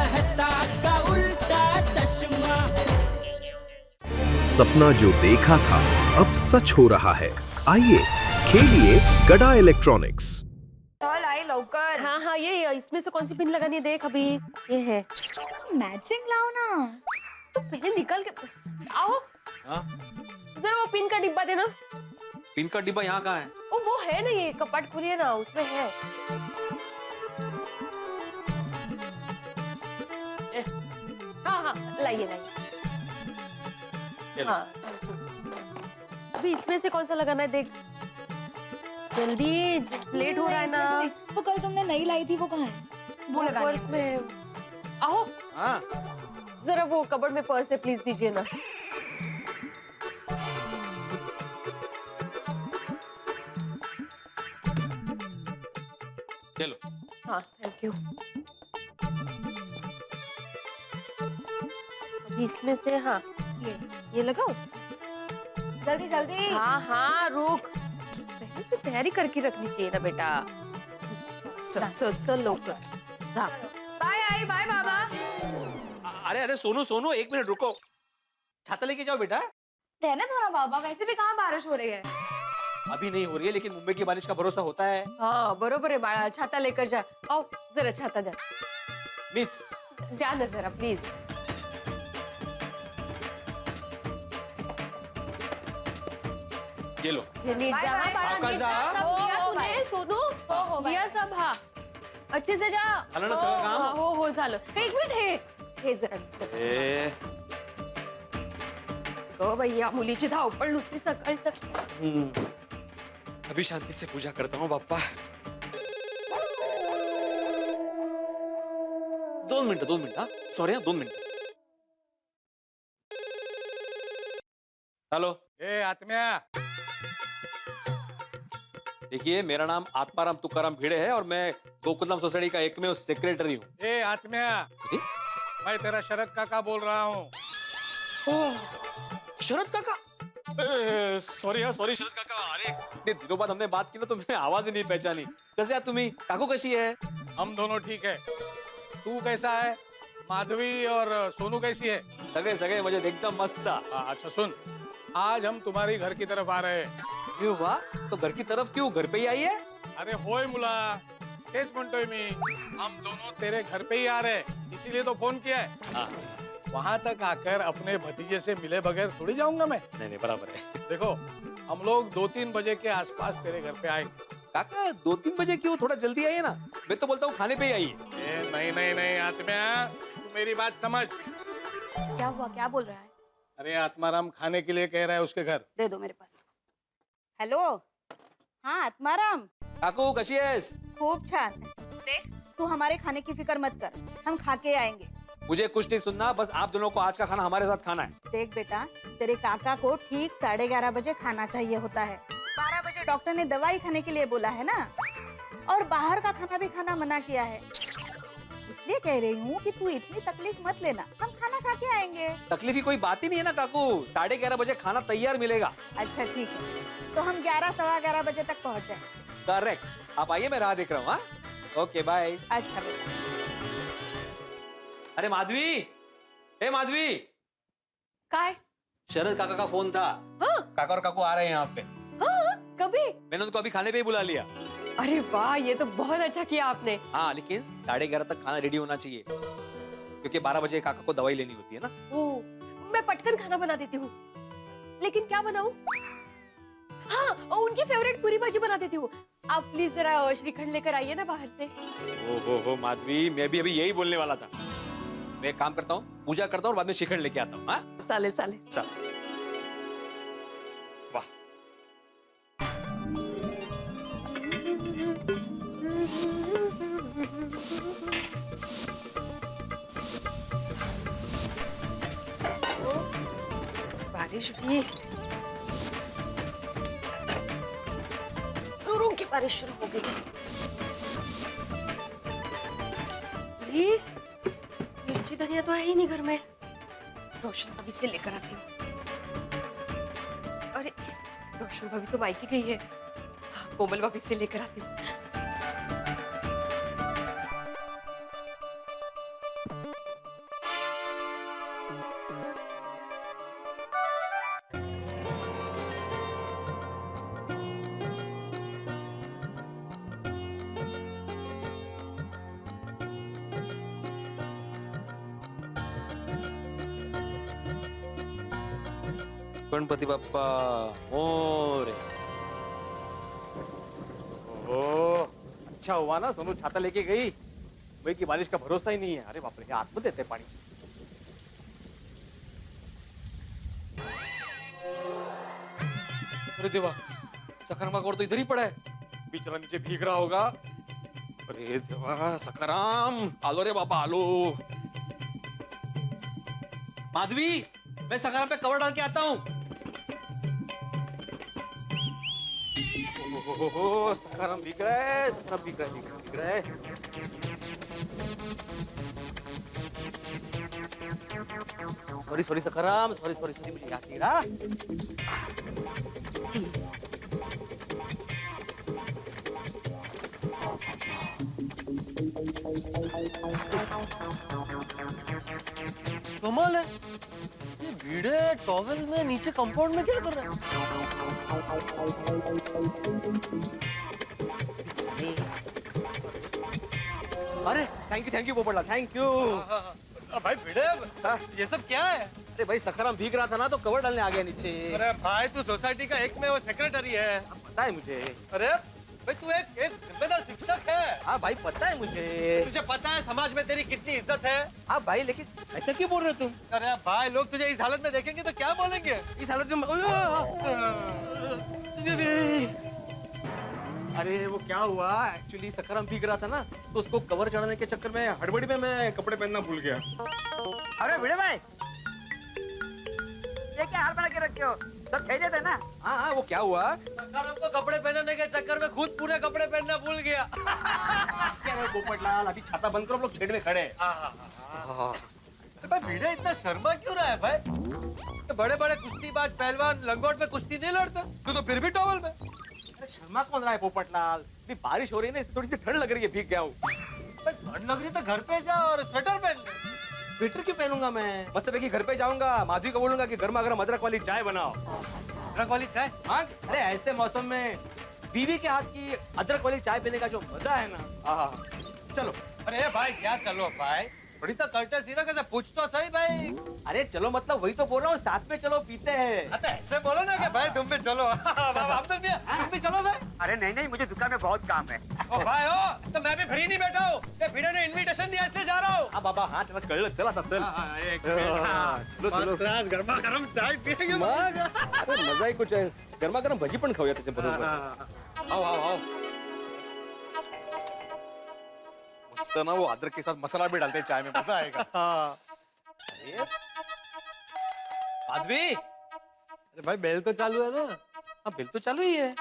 कहता का उल्टा चश्मा। सपना जो देखा था अब सच हो रहा है। आइए खेलिए गड़ा इलेक्ट्रॉनिक्स। चल आई लवकर। हाँ हाँ, ये इसमें से कौन सी पिन लगानी है देख अभी। ये है, मैचिंग लाओ ना। तो पहले निकल के आओ। हाँ? जरा वो पिन का डिब्बा देना। पिन का डिब्बा यहाँ कहाँ है? वो है ना, ये कपाट खोलिए ना, उसमें है। हाँ हाँ, लाइए लाइए। हाँ, अभी इसमें से कौन सा लगाना है देख जल्दी, लेट हो रहा है ना। वो कल तुमने नई लाई थी, वो कहाँ है? वो लगानी पर्स में। आओ हाँ? जरा वो कबर्ड में पर्स है, प्लीज दीजिए ना। चलो। हाँ थैंक यू। अभी इसमें से हाँ ये लगाओ। जल्दी जल्दी। हाँ हाँ रुक, पहले से तैयारी करके रखनी चाहिए ना बेटा। चल चल चल लोग। बाय आई, बाय बाबा। अरे अरे सोनू सोनू, एक मिनट रुको। छाता लेके जाओ बेटा। रहने दो ना बाबा, वैसे भी कहाँ बारिश हो रही है। अभी नहीं हो रही है, लेकिन मुंबई की बारिश का भरोसा होता है। हाँ बरोबर है बाळा, छाता लेकर जा। आओ जरा छाता द्या। मिस द्या ना जरा प्लीज। ये लो। ये नीट जा। हाँ, बाळा, सावकाश नीट जा। जा। सब लिया तूने सोनू? हो, बाय। लिया सब। हाँ अच्छे से जा। झालं ना सगळं काम? हो झालं। एक मिनिट हे जरा ए, हो बाई, या मुलीची धावपळ नुसती सकाळी सकाळी। अभी शांति से पूजा करता हूँ बाप्पा। 2 मिनट हाँ, सॉरी हाँ, 2 मिनट। हेलो। ए आत्म्या, देखिए, मेरा नाम आत्माराम तुकाराम भिड़े है और मैं गोकुलधाम सोसाइटी का एकमेव सेक्रेटरी हूँ। ए आत्म्या, मैं तेरा शरद काका बोल रहा हूँ। शरद काका। सॉरी हाँ, सॉरी शरद काका। अरे इतने दिनों बाद हमने बात की ना, तो मैंने आवाज ही नहीं पहचानी। कैसे आहात तुम्ही? काकू कशी है? हम दोनों ठीक है। तू कैसा है? माधवी और सोनू कैसी है? सगळे सगळे म्हणजे एकदम मस्त। अच्छा सुन, आज हम तुम्हारी घर की तरफ आ रहे हैं। क्यों वाह? तो घर की तरफ क्यों? घर पे ही आई है? अरे होय मुला, तेच म्हणतोय मी। हम दोनों तेरे घर पे ही आ रहे हैं, इसीलिए तो फोन किया है। हाँ। वहाँ तक आकर अपने भतीजे से मिले बगैर थोड़ी जाऊंगा मैं। नहीं बराबर है। देखो, हम लोग 2-3 बजे के आसपास तेरे घर पे आएंगे। काका 2-3 बजे क्यों? थोड़ा जल्दी आइए ना। मैं तो बोलता हूँ खाने पे ही आइए। नहीं नहीं नहीं आत्म्या, तू मेरी बात समझ। क्या हुआ, क्या बोल रहा है? अरे आत्माराम खाने के लिए कह रहा है उसके घर। दे दो मेरे पास। हेलो, हाँ आत्माराम। काकू कशी आहेस? खूब छान। देख, तू हमारे खाने की फिक्र मत कर, हम खा के आएंगे। मुझे कुछ नहीं सुनना, बस आप दोनों को आज का खाना हमारे साथ खाना है। देख बेटा, तेरे काका को ठीक 11:30 बजे खाना चाहिए होता है। 12 बजे डॉक्टर ने दवाई खाने के लिए बोला है ना, और बाहर का खाना भी खाना मना किया है। इसलिए कह रही हूँ कि तू इतनी तकलीफ मत लेना, हम खाना खा के आएंगे। तकलीफ की कोई बात ही नहीं है ना काकू। 11:30 बजे खाना तैयार मिलेगा। अच्छा ठीक है, तो हम 11-11:15 बजे तक पहुँच जाए। करेक्ट। आप आइए, मैं राह देख रहा हूँ। हाँ, ओके बाय। अच्छा बेटा। अरे माधवी, ए माधवी, काय? शरद काका का फोन था। हाँ? काका और काकू आ रहे हैं यहाँ पे। हाँ कभी? मैंने उनको अभी खाने पे ही बुला लिया। अरे वाह, ये तो बहुत अच्छा किया आपने। हाँ, लेकिन 11:30 तक खाना रेडी होना चाहिए, क्योंकि 12 बजे काका को दवाई लेनी होती है ना। ओ, मैं पटकन खाना बना देती हूँ, लेकिन क्या बनाऊं? हाँ, और उनकी फेवरेट पूरी भाजी बना देती हूँ। आप प्लीज जरा श्रीखंड लेकर आइए ना बाहर से। हो माधवी, मैं भी अभी यही बोलने वाला था। मैं एक काम करता हूँ, पूजा करता हूँ और बाद में श्रीखंड लेके आता हूँ। हाँ चालेल चालेल। चल। वाह, बारिश भी, जोरों की बारिश शुरू हो गई। अरे मिर्ची धनिया तो है ही नहीं घर में। रोशन भाभी से लेकर आती हूँ। अरे रोशन भाभी तो मायके गई है। कोमल भाभी से लेकर आती हूँ। गणपति बप्पा मोरे। ओ, अच्छा हुआ ना सोनू छाता लेके गई। भाई की बारिश का भरोसा ही नहीं है। अरे बाप रे, हाथ में देते पानी। अरे देवा, सखाराम का गोड़ तो इधर ही पड़ा है। बेचारा नीचे भीग रहा होगा। अरे देवा, सखाराम आलो रे बाबा आलो। माधवी, मैं सखाराम पे कवर डाल के आता हूँ। ओहो, सखाराम भीग रहा है, सखाराम भीग रहा है, भीग रहा है। Sorry sorry Sakharam, sorry sorry sorry, मुझे याद नहीं रहा। कमाल है, ये भीड़े टॉवेल में नीचे कंपाउंड में क्या कर रहा है? अरे thank you Popatlal, thank you. भाई भिड़े, ये सब क्या है? अरे भाई सखाराम भीग रहा था ना तो कवर डालने आ गया नीचे। अरे भाई, तू सोसाइटी का एक में वो सेक्रेटरी है। पता है मुझे। अरे भाई, तू एक जिम्मेदार शिक्षक है। हाँ भाई पता है मुझे। तुझे पता है समाज में तेरी कितनी इज्जत है। हाँ भाई, लेकिन ऐसा क्यों बोल रहे हो तुम? अरे भाई, लोग तुझे इस हालत में देखेंगे तो क्या बोलेंगे? इस हालत में अरे वो क्या हुआ, एक्चुअली सखाराम भीग रहा था ना तो उसको कवर चढ़ाने के चक्कर में हड़बड़ी में मैं कपड़े पहनना भूल गया। अरे भिड़े भाई, ये क्या हाल बना के रखे हो? सब खैरियत है ना? हाँ हाँ, वो क्या हुआ? सखाराम को कपड़े पहनने के चक्कर में खुद पूरे कपड़े पहनना भूल गया। क्या है पोपटलाल, अभी छाता बंद करो, हम लोग शेड में खड़े हैं। भाई भिड़े इतना शर्मा क्यों रहा है भाई? बड़े बड़े कुश्तीबाज पहलवान लंगोट में कुश्ती नहीं लड़ते, तू तो फिर भी टॉवल में। अरे शर्मा कौन रहा है पोपटलाल? अभी बारिश हो रही है ना, इससे थोड़ी सी ठंड लग रही है, भीग गया हूँ। ठंड लग रही तो घर पे जा और स्वेटर पहन ले। स्वेटर क्यों पहनूंगा मैं? मस्त पैकी घर पे जाऊंगा, माधवी को बोलूंगा कि गर्मा गर्म अदरक वाली चाय बनाओ। अदरक वाली चाय? हाँ, अरे ऐसे मौसम में बीवी के हाथ की अदरक वाली चाय पीने का जो मजा है ना, आहा। चलो। अरे भाई क्या चलो भाई, थोड़ी तो कर्टसी ना, कैसे पूछ तो सही भाई। अरे चलो मतलब वही तो बोल रहा हूँ, साथ में चलो पीते हैं। अरे ऐसे बोलो ना कि भाई तुम भी चलो। तुम भी चलो भाई। अरे नहीं नहीं, मुझे दुकान में बहुत काम है। ओ भाई ओ, तो मैं भी फ्री नहीं बैठा हूँ। ये भिड़े ने इनविटेशन दिया इसलिए जा रहा हूँ। हाँ बाबा, हाँ चलो कल चला था, चल। चलो चलो, गर्मा गर्म चाय पियेंगे। अरे मजा ही कुछ है, गर्मा गर्म भजी पण खाऊया त्याच्या बरोबर। आओ आओ आओ। मस्त ना, वो अदरक के साथ मसाला भी डालते हैं चाय में, मजा आएगा। अरे माधवी, अरे भाई, बेल तो चालू है ना? हाँ बिल तो चालू ही है।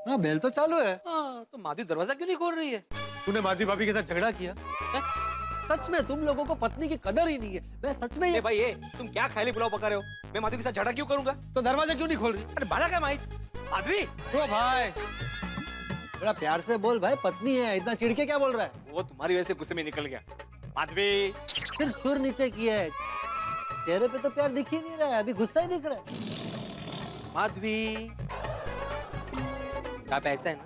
हाँ, बेल तो चालू है। हाँ, तो माधवी दरवाजा क्यों नहीं खोल रही है? तूने माधवी भाभी के साथ झगड़ा किया? सच में तुम लोगों को पत्नी की कदर ही नहीं है। मैं सच में ए भाई, ये तुम क्या खाली पुलाव पका रहे हो? मैं माधवी के साथ झगड़ा क्यों करूंगा? तो दरवाजा क्यों नहीं खोल रही? अरे बाला क्या माहित? माधवी, ओ भाई, बड़ा प्यार से बोल भाई, पत्नी है, इतना चिढ़ के क्या बोल रहा है? वो तुम्हारी वजह से गुस्से में निकल गया। माधवी, सिर्फ सुर नीचे किया है, चेहरे पे तो प्यार दिख ही नहीं रहा है, अभी गुस्सा ही दिख रहा है। माधवी, क्या पैसा है ना?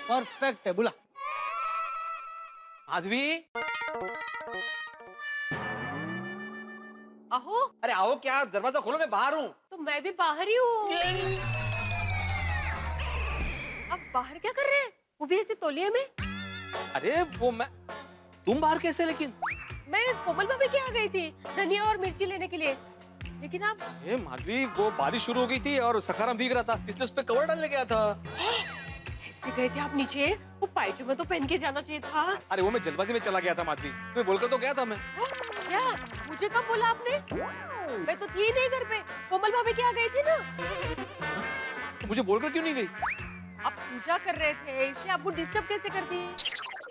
परफेक्ट है, बुला। माधवी, अहो, अरे आओ, क्या दरवाजा खोलो, मैं बाहर हूँ। तो मैं भी बाहर ही हूँ। अब बाहर क्या कर रहे हैं? वो भी ऐसे तौलिए में? अरे वो मैं, तुम बाहर कैसे? लेकिन मैं कोमल भाभी के आ गई थी धनिया और मिर्ची लेने के लिए, लेकिन आप ए माधवी, वो बारिश शुरू हो गई थी और सखाराम भीग रहा था, इसलिए उस पे कवर डालने गया था। ऐसे गए थे आप नीचे? वो पायजामा तो पहन के जाना चाहिए था। अरे वो मैं जल्दबाजी में चला गया था माधवी, तुम्हें बोलकर तो गया था मैं। क्या? मुझे कब बोला आपने? मैं तो थी नहीं घर पे, कोमल भाभी के आ गई थी ना। तो मुझे बोलकर क्यों नहीं गई? आप पूजा कर रहे थे, इसलिए आपको डिस्टर्ब कैसे कर दी?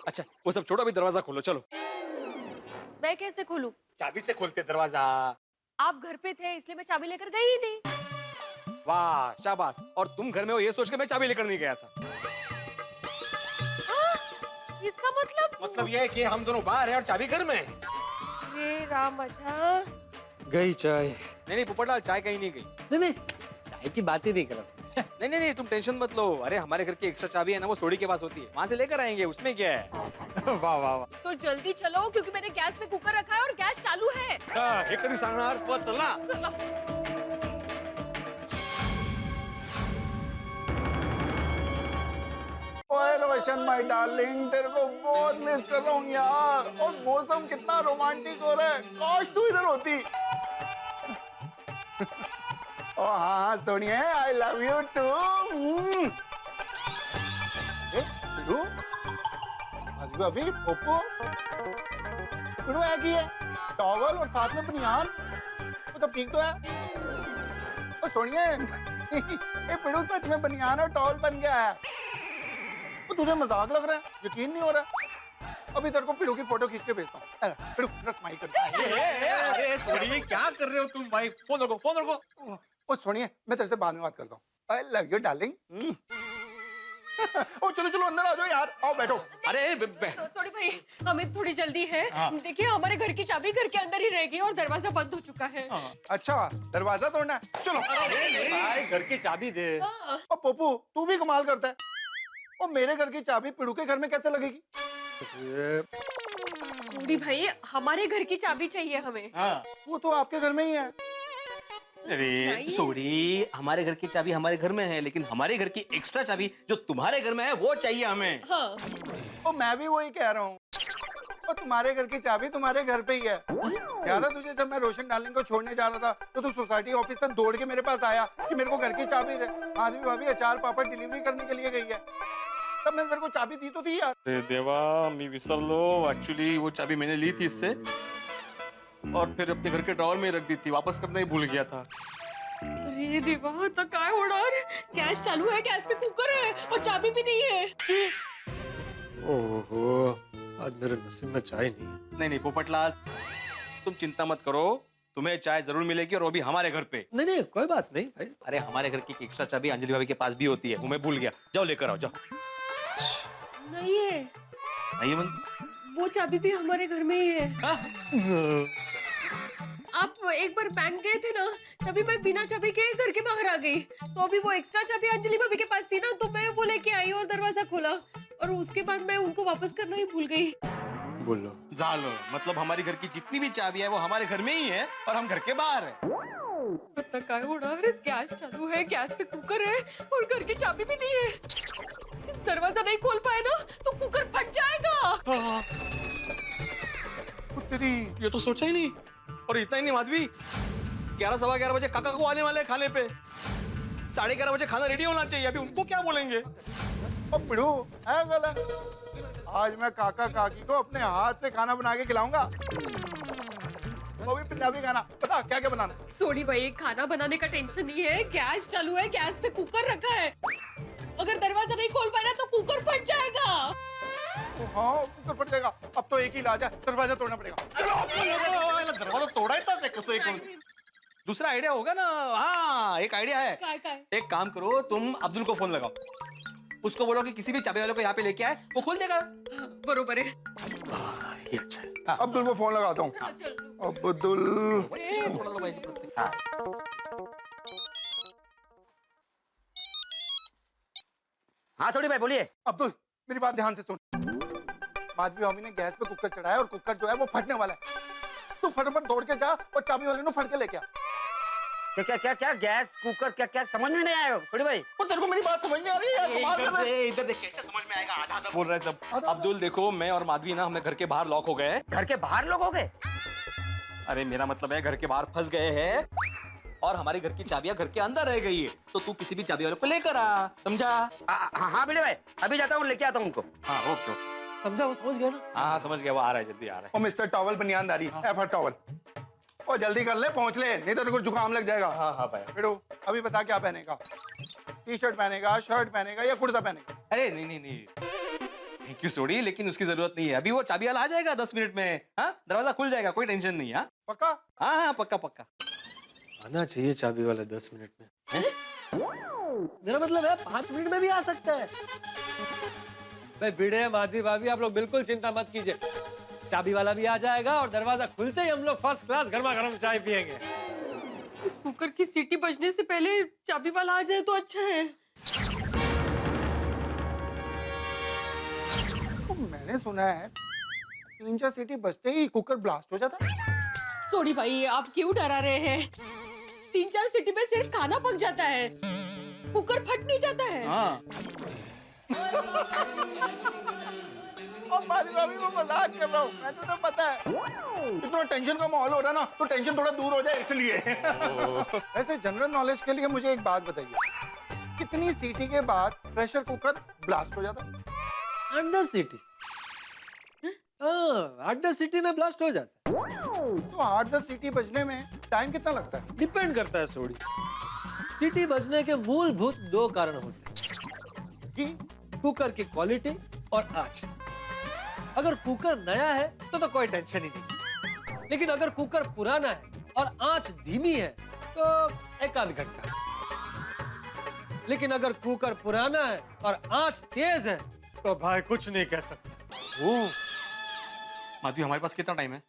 अच्छा वो सब छोड़ो, अभी दरवाजा खोलो, चलो। मैं कैसे खोलूं? चाबी से खोलते दरवाजा। आप घर पे थे इसलिए मैं चाबी लेकर गई ही नहीं। वाह शाबाश, और तुम घर में हो ये सोच के मैं चाबी लेकर नहीं गया था। इसका मतलब ये है कि हम दोनों बाहर हैं और चाबी घर में है। ये राम अच्छा। गई चाय। नहीं नहीं पोपटलाल, चाय कहीं नहीं गई। नहीं नहीं, चाय की बात ही नहीं कर रहा। नहीं नहीं नहीं, तुम टेंशन मत लो। अरे हमारे घर की एक्स्ट्रा चाबी है ना, वो सोडी के पास होती है, वहां से लेकर आएंगे, उसमें क्या है। वाह वाह वाह। तो जल्दी चलो क्योंकि मैंने गैस पे कुकर रखा है और गैस चालू है। हे कधी सांगणार, पद चला। चलो। ओए रोशन माय डार्लिंग, तेरे को बहुत मिस कर रहा हूँ यार। और मौसम कितना रोमांटिक हो रहा है, काश तू इधर होती। ओ हाँ Sonia, I love you too. अभी पोपो पिड़ू है की है, टॉवल और साथ में बनियान, वो सब ठीक तो है। ओ सोनिया, ये पिड़ू सच में बनियान और टॉवल बन गया है। तो तुझे मजाक लग रहा है, यकीन नहीं हो रहा। अभी तेरे को पिड़ू की फोटो खींच के भेजता हूँ। पिड़ू स्माइल कर। अरे सोडी, क्या कर रहे हो तुम भाई? फोन रखो, फोन रखो। ओ सुनिए, मैं तेरे से बाद में बात करता हूँ। आई लव यू डार्लिंग। ओ चलो चलो अंदर आ जाओ यार, आओ बैठो। अरे सॉरी भाई, हमें थोड़ी जल्दी है। देखिए हमारे घर की चाबी घर के अंदर ही रहेगी और दरवाजा बंद हो चुका है। अच्छा, दरवाजा तोड़ना है, चलो। भाई घर की चाबी दे। ओ पप्पू, तू भी कमाल करता है। और मेरे घर की चाबी पिड़ू के घर में कैसे लगेगी? सॉरी भाई, हमारे घर की चाबी चाहिए हमें। वो तो आपके घर में ही है। अरे सोडी, हमारे घर की चाबी हमारे घर में है, लेकिन हमारे घर की एक्स्ट्रा चाबी जो तुम्हारे घर में है वो चाहिए हमें। हाँ। और मैं भी वही कह रहा हूँ। और तुम्हारे घर की चाबी तुम्हारे घर पे ही है। याद है तुझे, जब मैं रोशन डार्लिंग को छोड़ने जा रहा था तो तू सोसाइटी ऑफिस से दौड़ के मेरे पास आया कि मेरे को घर की चाबी दे। माधवी भाभी अचार पापड़ डिलीवरी करने के लिए गई है, तब मैंने तेरे को चाबी दी तो थी यार। अरे देवा, मी विसरलो। एक्चुअली वो चाबी मैंने ली थी इससे और फिर अपने घर के ड्रॉवर में रख दी थी, वापस करना ही भूल गया था। अरे देवा, तो काय होणार? गैस चालू है, गैस पे कुकर है और चाबी भी नहीं है। ओहो, आज मेरे नसीब में चाय नहीं है। नहीं नहीं पोपटलाल, तुम चिंता मत करो, तुम्हें चाय जरूर मिलेगी और वो भी हमारे घर पे। नहीं नहीं, कोई बात नहीं भाई। अरे हमारे घर की एक्स्ट्रा चाबी अंजलि भाभी के पास भी होती है, वो मैं भूल गया। जाओ लेकर आओ, जाओ। नहीं है, नहीं मन, वो चाबी भी हमारे घर में ही है। आप एक बार बैंक गए थे ना, तभी मैं बिना चाबी के घर के बाहर आ गई। तो अभी वो एक्स्ट्रा चाबी अंजलि भाभी के पास थी ना, तो मैं वो लेके आई और दरवाजा खोला और उसके बाद मैं उनको वापस करना ही भूल गई। बोलो। जालो, मतलब हमारी घर की जितनी भी चाबी है वो हमारे घर में ही है और हम घर के बाहर है। पता क्या हो रहा है? गैस चालू है, गैस पे कुकर है और घर की चाबी भी नहीं है। दरवाजा नहीं खोल पाए ना तो कुकर फट जाएगा। ये तो सोचा ही नहीं। और इतना ही नहीं माधवी, 11 सवा 11 बजे काका को आने वाले हैं खाने पे। 11:30 बजे खाना रेडी होना चाहिए, अभी उनको क्या बोलेंगे? ओ पिड़ू है गलत। आज मैं काका काकी को अपने हाथ से खाना बना के खिलाऊंगा, वो भी पंजाबी खाना। पता क्या क्या बनाना? सोनी भाई, खाना बनाने का टेंशन नहीं है, गैस चालू है, गैस पे कुकर रखा है। अगर दरवाजा नहीं खोल पाए ना तो कुकर फट जाएगा। हाँ कुकर फट जाएगा। अब तो एक ही इलाज है, दरवाजा तोड़ना पड़ेगा। दरवाजा तोड़ायचाच आहे कसं एक। दूसरा आइडिया होगा ना। हाँ एक आइडिया है। काय? एक काम करो, तुम अब्दुल को फोन लगाओ, उसको बोलो कि किसी भी चाबी वाले को यहाँ पे लेके आए, वो खोल देगा। बरोबर है। ये अच्छा है। अब्दुल को फोन लगाता हूँ। अब्दुल, हाँ सोडी भाई बोलिए। अब्दुल मेरी बात ध्यान से सुन। माधवी भाभी ने गैस पे कुकर चढ़ाया और कुकर जो है वो फटने वाला है। तू फटाफट दौड़ के जा और चाबी वाले को फट के लेके आ। क्या क्या क्या क्या गैस कुकर क्या क्या समझ में नहीं आया सोडी भाई? वो तेरे को मेरी बात समझ नहीं आ रही है यार, कमाल कर रहा है। इधर देख, कैसे समझ में आएगा? आधा आधा बोल रहे हैं सब। अब्दुल देखो, मैं और माधवी ना, हमें घर के बाहर लॉक हो गए। घर के बाहर लोग हो गए? अरे मेरा मतलब है घर के बाहर फंस गए हैं और हमारे घर की चाबियां घर के अंदर रह गई है। तो तू किसी भी चाबी वाले को लेकर आ, समझा? हाँ भिड़े भाई, अभी जाता हूँ, लेके आता हूँ उनको। हाँ ओके ओके, समझा, वो समझ गया ना? हाँ समझ गया, वो आ रहा है, जल्दी आ रहा है। ओ मिस्टर टॉवल बनियानदारी, एफर टॉवल, ओ जल्दी कर ले, पहुंच ले, नहीं तो तेरे को जुकाम लग जाएगा। हाँ हाँ भाई। बेटो अभी बता क्या पहनेगा? टी शर्ट पहनेगा, शर्ट पहनेगा या कुर्ता पहनेगा? अरे नहीं नहीं नहीं, थैंक यू सोडी, लेकिन उसकी जरूरत नहीं है। अभी वो चाबी वाला आ जाएगा 10 मिनट में। हाँ दरवाजा खुल जाएगा, कोई टेंशन नहीं। हाँ पक्का? हाँ हाँ पक्का पक्का। आना चाहिए चाबी वाला 10 मिनट में। मेरा मतलब है 5 मिनट में भी आ सकता है। भाई भिड़े, माधवी भाभी, आप लोग बिल्कुल चिंता मत कीजिए। चाबी वाला भी आ जाएगा और दरवाजा खुलते ही हम लोग फर्स्ट क्लास गर्मा गर्म चाय पियेंगे। कुकर की सीटी बजने से पहले चाबी वाला आ जाए तो अच्छा है। तो मैंने सुना है 3-4 सीटी बजते ही कुकर ब्लास्ट हो जाता है। सोनी भाई, आप क्यों डरा रहे हैं? 3-4 सीटी में सिर्फ खाना पक जाता है, कुकर फट नहीं जाता है। हाँ और माधवी भाभी वो मजाक कर रहा हूँ, मैंने तो पता है इतना टेंशन का माहौल हो रहा है ना, तो टेंशन थोड़ा दूर हो जाए इसलिए। वैसे जनरल नॉलेज के लिए मुझे एक बात बताइए, कितनी सीटी के बाद प्रेशर कुकर ब्लास्ट हो जाता है? 8-10 सीटी। हाँ, 8-10 सीटी में ब्लास्ट हो जाता है। तो 8-10 सीटी बजने में टाइम कितना लगता है? डिपेंड करता है सोडी। सीटी बजने के मूलभूत 2 कारण होते हैं कि कुकर की क्वालिटी और आंच। अगर कुकर नया है तो कोई टेंशन ही नहीं, लेकिन अगर कुकर पुराना है और आंच धीमी है तो 1-आध घंटा। लेकिन अगर कुकर पुराना है और आंच तेज है तो भाई कुछ नहीं कह सकते। ओ माधवी, हमारे पास कितना टाइम है?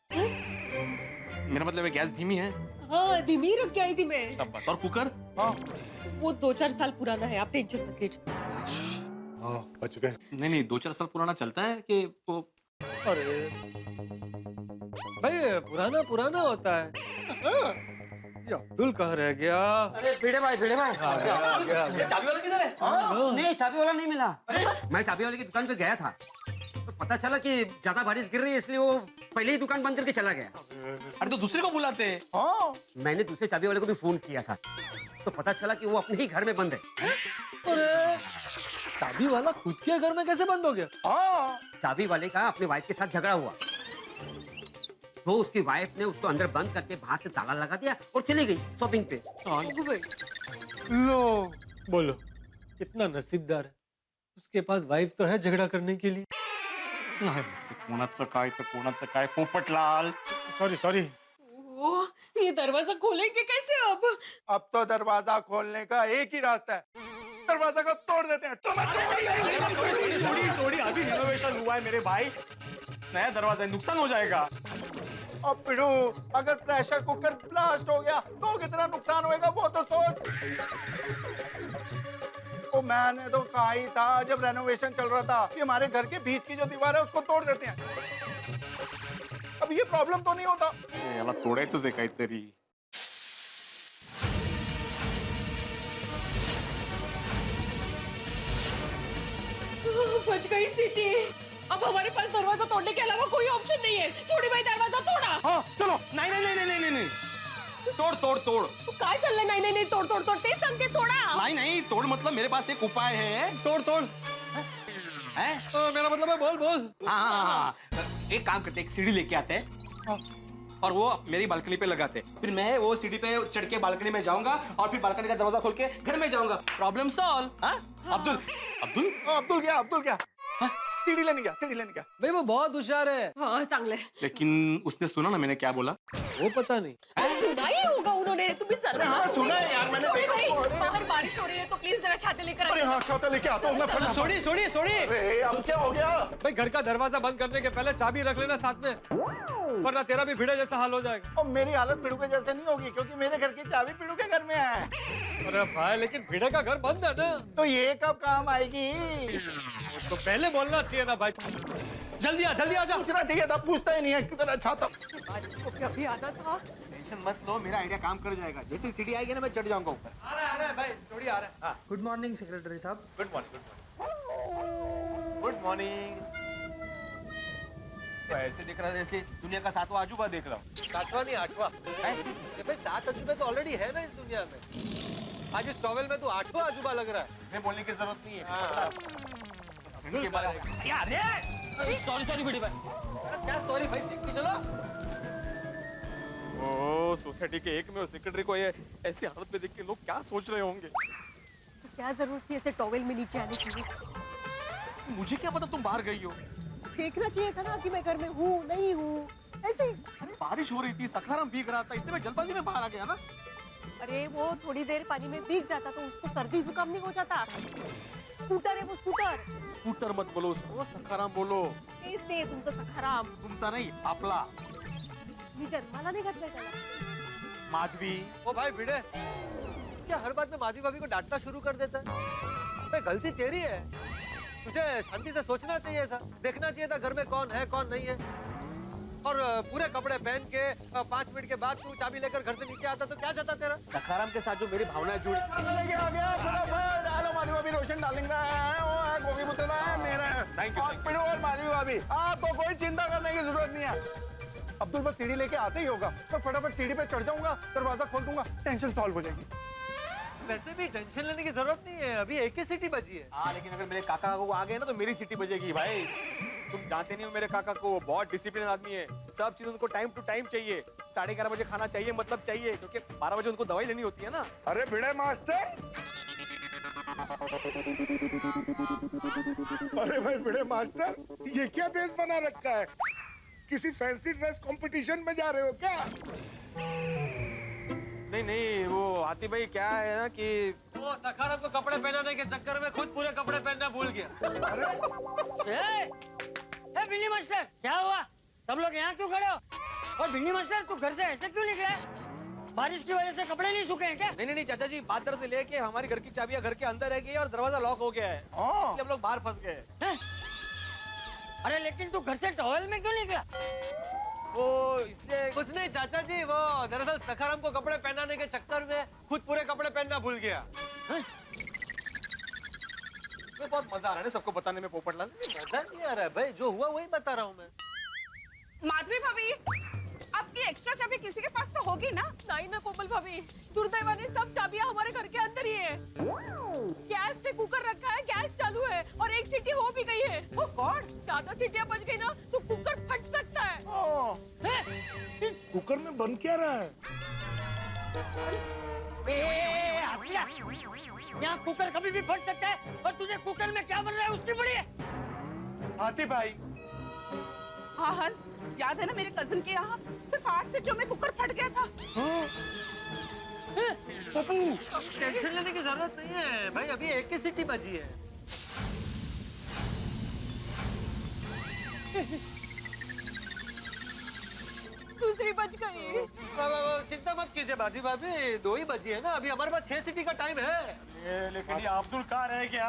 मेरा मतलब है गैस धीमी है। हाँ, धीमी रख के आई थी मैं। शाबाश। और कुकर? हाँ वो 2-4 साल पुराना है, आप टेंशन मत लीजिए। हाँ बच गए। नहीं 2-4 साल पुराना चलता है कि वो? अरे भाई पुराना पुराना होता है। हाँ। ये अब्दुल कहाँ रह गया? अरे भिड़े भाई चाबी वाला किधर है? नहीं, चाबी वाला नहीं मिला। मैं चाबी वाले की दुकान पे गया था तो पता चला कि ज्यादा बारिश गिर रही है, इसलिए वो पहले ही दुकान बंद करके चला गया। अरे तो दूसरे को बुलाते हैं। हाँ मैंने दूसरे चाबी वाले को भी फोन किया था तो पता चला कि वो अपने ही घर में बंद है। अरे चाबी वाला खुद के घर में कैसे बंद हो गया? हाँ चाबी वाले का अपने वाइफ के साथ झगड़ा हुआ तो उसकी वाइफ ने उसको अंदर बंद करके बाहर से ताला लगा दिया और चली गई शॉपिंग पे। लो बोलो कितना नसीबदार है, उसके पास वाइफ तो है झगड़ा करने के लिए। कोणाचं काय तर कोणाचं काय, पोपटलाल। सॉरी। वो ये दरवाजा खोलेंगे कैसे अब तो दरवाजा खोलने का एक ही रास्ता है, दरवाजा को तोड़ देते हैं। थोड़ी अभी रिनोवेशन हुआ है मेरे भाई, नया दरवाजा है, नुकसान हो जाएगा। अब पिड़ू, अगर प्रेशर कुकर ब्लास्ट हो गया तो कितना नुकसान होएगा वो तो सोच। तो मैंने तो कहा ही था जब रेनोवेशन चल रहा था कि हमारे घर के बीच की जो दीवार है उसको तोड़ देते हैं। अब ये प्रॉब्लम तो नहीं होता। याला तोडायचंच आहे काहीतरी। बच गई सीटी। अब हमारे पास दरवाजा तोड़ने के अलावा कोई ऑप्शन नहीं है। सोनी भाई दरवाजा तोड़ा। हाँ चलो। नहीं तोड़ तू काय चाललंय? नाही तोड़ ते सांगते तोड़ा। नहीं तोड़ मतलब मेरे पास एक उपाय है। तोड़ है? मेरा मतलब है बोल। हाँ एक काम करते, एक सीढ़ी लेके आते हैं और वो मेरी बालकनी पे लगाते, फिर मैं वो सीढ़ी पे चढ़ के बालकनी में जाऊंगा और फिर बालकनी का दरवाजा खोल के घर में जाऊंगा। Problem solve. अब्दुल क्या? सीढ़ी लेने गया। भाई वो बहुत होशियार है। हाँ चांगले। लेकिन उसने सुना ना मैंने क्या बोला? वो पता नहीं। सुना ही होगा उन्होंने। तुम्हें सुना है यार मैंने। सोनी भाई, बाहर बारिश हो रही है तो प्लीज जरा छाते लेकर अरे हाँ छाता लेके आता हूँ मैं। सोड़ी। अरे अब क्या हो गया? भाई घर का दरवाजा बंद करने के पहले चाबी रख लेना साथ में, वरना तेरा भी भिड़े जैसा हाल हो जाएगा। और मेरी हालत पिड़ू के जैसे नहीं होगी क्योंकि मेरे घर की चाबी पिड़ू के घर में है। अरे भाई लेकिन भिड़े का घर बंद है ना, तो ये कब काम आएगी? तो पहले बोलना चाहिए ना भाई। जल्दी आ जा। पूछना चाहिए था, पूछता ही नहीं है। कितना छाता। अभी आना था। टेंशन मत लो, मेरा आइडिया काम कर जाएगा। जैसे सीढ़ी आएगी ना मैं चढ़ जाऊंगा ऊपर। आ रहा है भाई, थोड़ी आ रहा है। गुड मॉर्निंग सेक्रेटरी साहब। Good morning. तो ऐसे दिख रहा है जैसे दुनिया का 7वां अजूबा देख रहा हूँ। 7वां नहीं 8वां है भाई। 7 अजूबे तो ऑलरेडी है ना इस दुनिया में। आज इस टॉवेल में तो 8वां अजूबा लग रहा है। मैं बोलने की जरूरत नहीं है। सॉरी भिड़े भाई। क्या सॉरी भाई, देख के चलो। ओ सोसाइटी के एक में सेक्रेटरी को ये ऐसी हालत में देख के लोग क्या सोच रहे होंगे। तो क्या जरूरत थी ऐसे टॉवेल में नीचे आने की? मुझे क्या पता तुम बाहर गई हो। देखना चाहिए था ना कि मैं घर में हूँ नहीं हूँ। ऐसे अरे बारिश हो रही थी, सखाराम भीग रहा था, इसलिए मैं जल्दबाजी में बाहर आ गया ना। अरे वो थोड़ी देर पानी में भीग जाता तो उसको सर्दी जुकाम नहीं हो जाता। स्कूटर है वो, स्कूटर। स्कूटर मत बोलो उसको, सखाराम बोलो। तेच ते तुमचं सखाराम. तुमचा नहीं, आपला. मी जन्माला नाही घातलंय त्याला. माधवी. ओ भाई भिड़े, क्या हर बात में माधवी भाभी को डांटना शुरू कर देता है? भाई गलती तेरी है, तुझे शांति से सोचना चाहिए था, देखना चाहिए था घर में कौन है कौन नहीं है। और पूरे कपड़े पहन के 5 मिनट के बाद तू चाबी लेकर घर से नीचे आता तो क्या जाता तेरा? सखाराम के साथ जो मेरी भावनाएं जुड़ी. लेके आ गया फटाफट, डालो माधवी भाभी, रोशन डालेंगे, वो है गोभी मुतला है मेरा है। Thank you, और पिड़ू और माधवी भाभी, आपको कोई चिंता करने की जरूरत नहीं है। अब्दुल बस सीढ़ी लेके आते ही होगा, मैं फटाफट सीढ़ी पे चढ़ जाऊंगा, दरवाजा खोल दूंगा, टेंशन सॉल्व हो जाएगी। वैसे भी टेंशन लेने की जरूरत नहीं है, अभी एक ही सीटी बची है। हाँ, लेकिन अगर मेरे काका को आ गए ना तो मेरी सीटी बजेगी भाई. तुम जानते नहीं हो मेरे काका को, वो बहुत डिसिप्लिन आदमी है. सब चीज उनको टाइम टू टाइम चाहिए. 11:30 बजे खाना चाहिए, मतलब चाहिए, क्योंकि 12 बजे उनको दवाई लेनी होती है ना. अरे भिड़े मास्टर, अरे भाई भिड़े मास्टर, ये क्या बेस बना रखा है? किसी फैंसी ड्रेस कंपटीशन में जा रहे हो क्या? नहीं, वो हाथी भाई क्या है ना कि वो सखाराम को कपड़े पहनाने के चक्कर में खुद पूरे कपड़े पहनना भूल गया। ए भिंडी मास्टर, क्या हुआ? सब लोग यहाँ क्यों खड़े हो? और भिंडी मास्टर, तू घर से ऐसे क्यों निकला? बारिश की वजह से कपड़े नहीं सूखे हैं क्या? नहीं चाचा जी, बात दरअसल ये है कि हमारी घर की चाबियां घर के अंदर रह गई और दरवाजा लॉक हो गया है, इसलिए हम लोग बाहर फंस गए. अरे लेकिन तू घर से टॉवल में क्यों निकला? वो इसलिए कुछ नहीं चाचा जी, वो दरअसल सखाराम को कपड़े पहनाने के चक्कर में खुद पूरे कपड़े पहनना भूल गया। मैं बहुत मजा आ रहा है सबको बताने में पोपटलाल. मजा नहीं आ रहा है भाई, जो हुआ वही बता रहा हूँ मैं। माधवी भाभी, आपकी एक्स्ट्रा चाबी किसी के पास तो होगी ना? नहीं ना कोमल भाभी, दुर्दैवाने सब चाबियां हमारे घर के अंदर ही है। गैस पे कुकर रखा है, गैस चालू है और एक सीटी हो भी गई है। ओ गॉड, ज्यादा सीटियां बज गई ना तो कुकर फट सकता है। कुकर में बन क्या रहा है? यहाँ कुकर कभी भी फट सकता है और तुझे कुकर में क्या बन रहा है उसकी बड़ी है। हाथी भाई, हाँ हर्ष, याद है ना मेरे कजन के यहाँ सिर्फ 8 सीटियों में कुकर फट गया था। टेंशन लेने की जरूरत नहीं है भाई, अभी एक ही सीटी बची है। दूसरी बच गई। चिंता मत कीजिए बाजी भाभी, 2 ही बची है ना, अभी हमारे पास 6 सीटी का टाइम है। लेकिन ये अब्दुल कहाँ रह गया?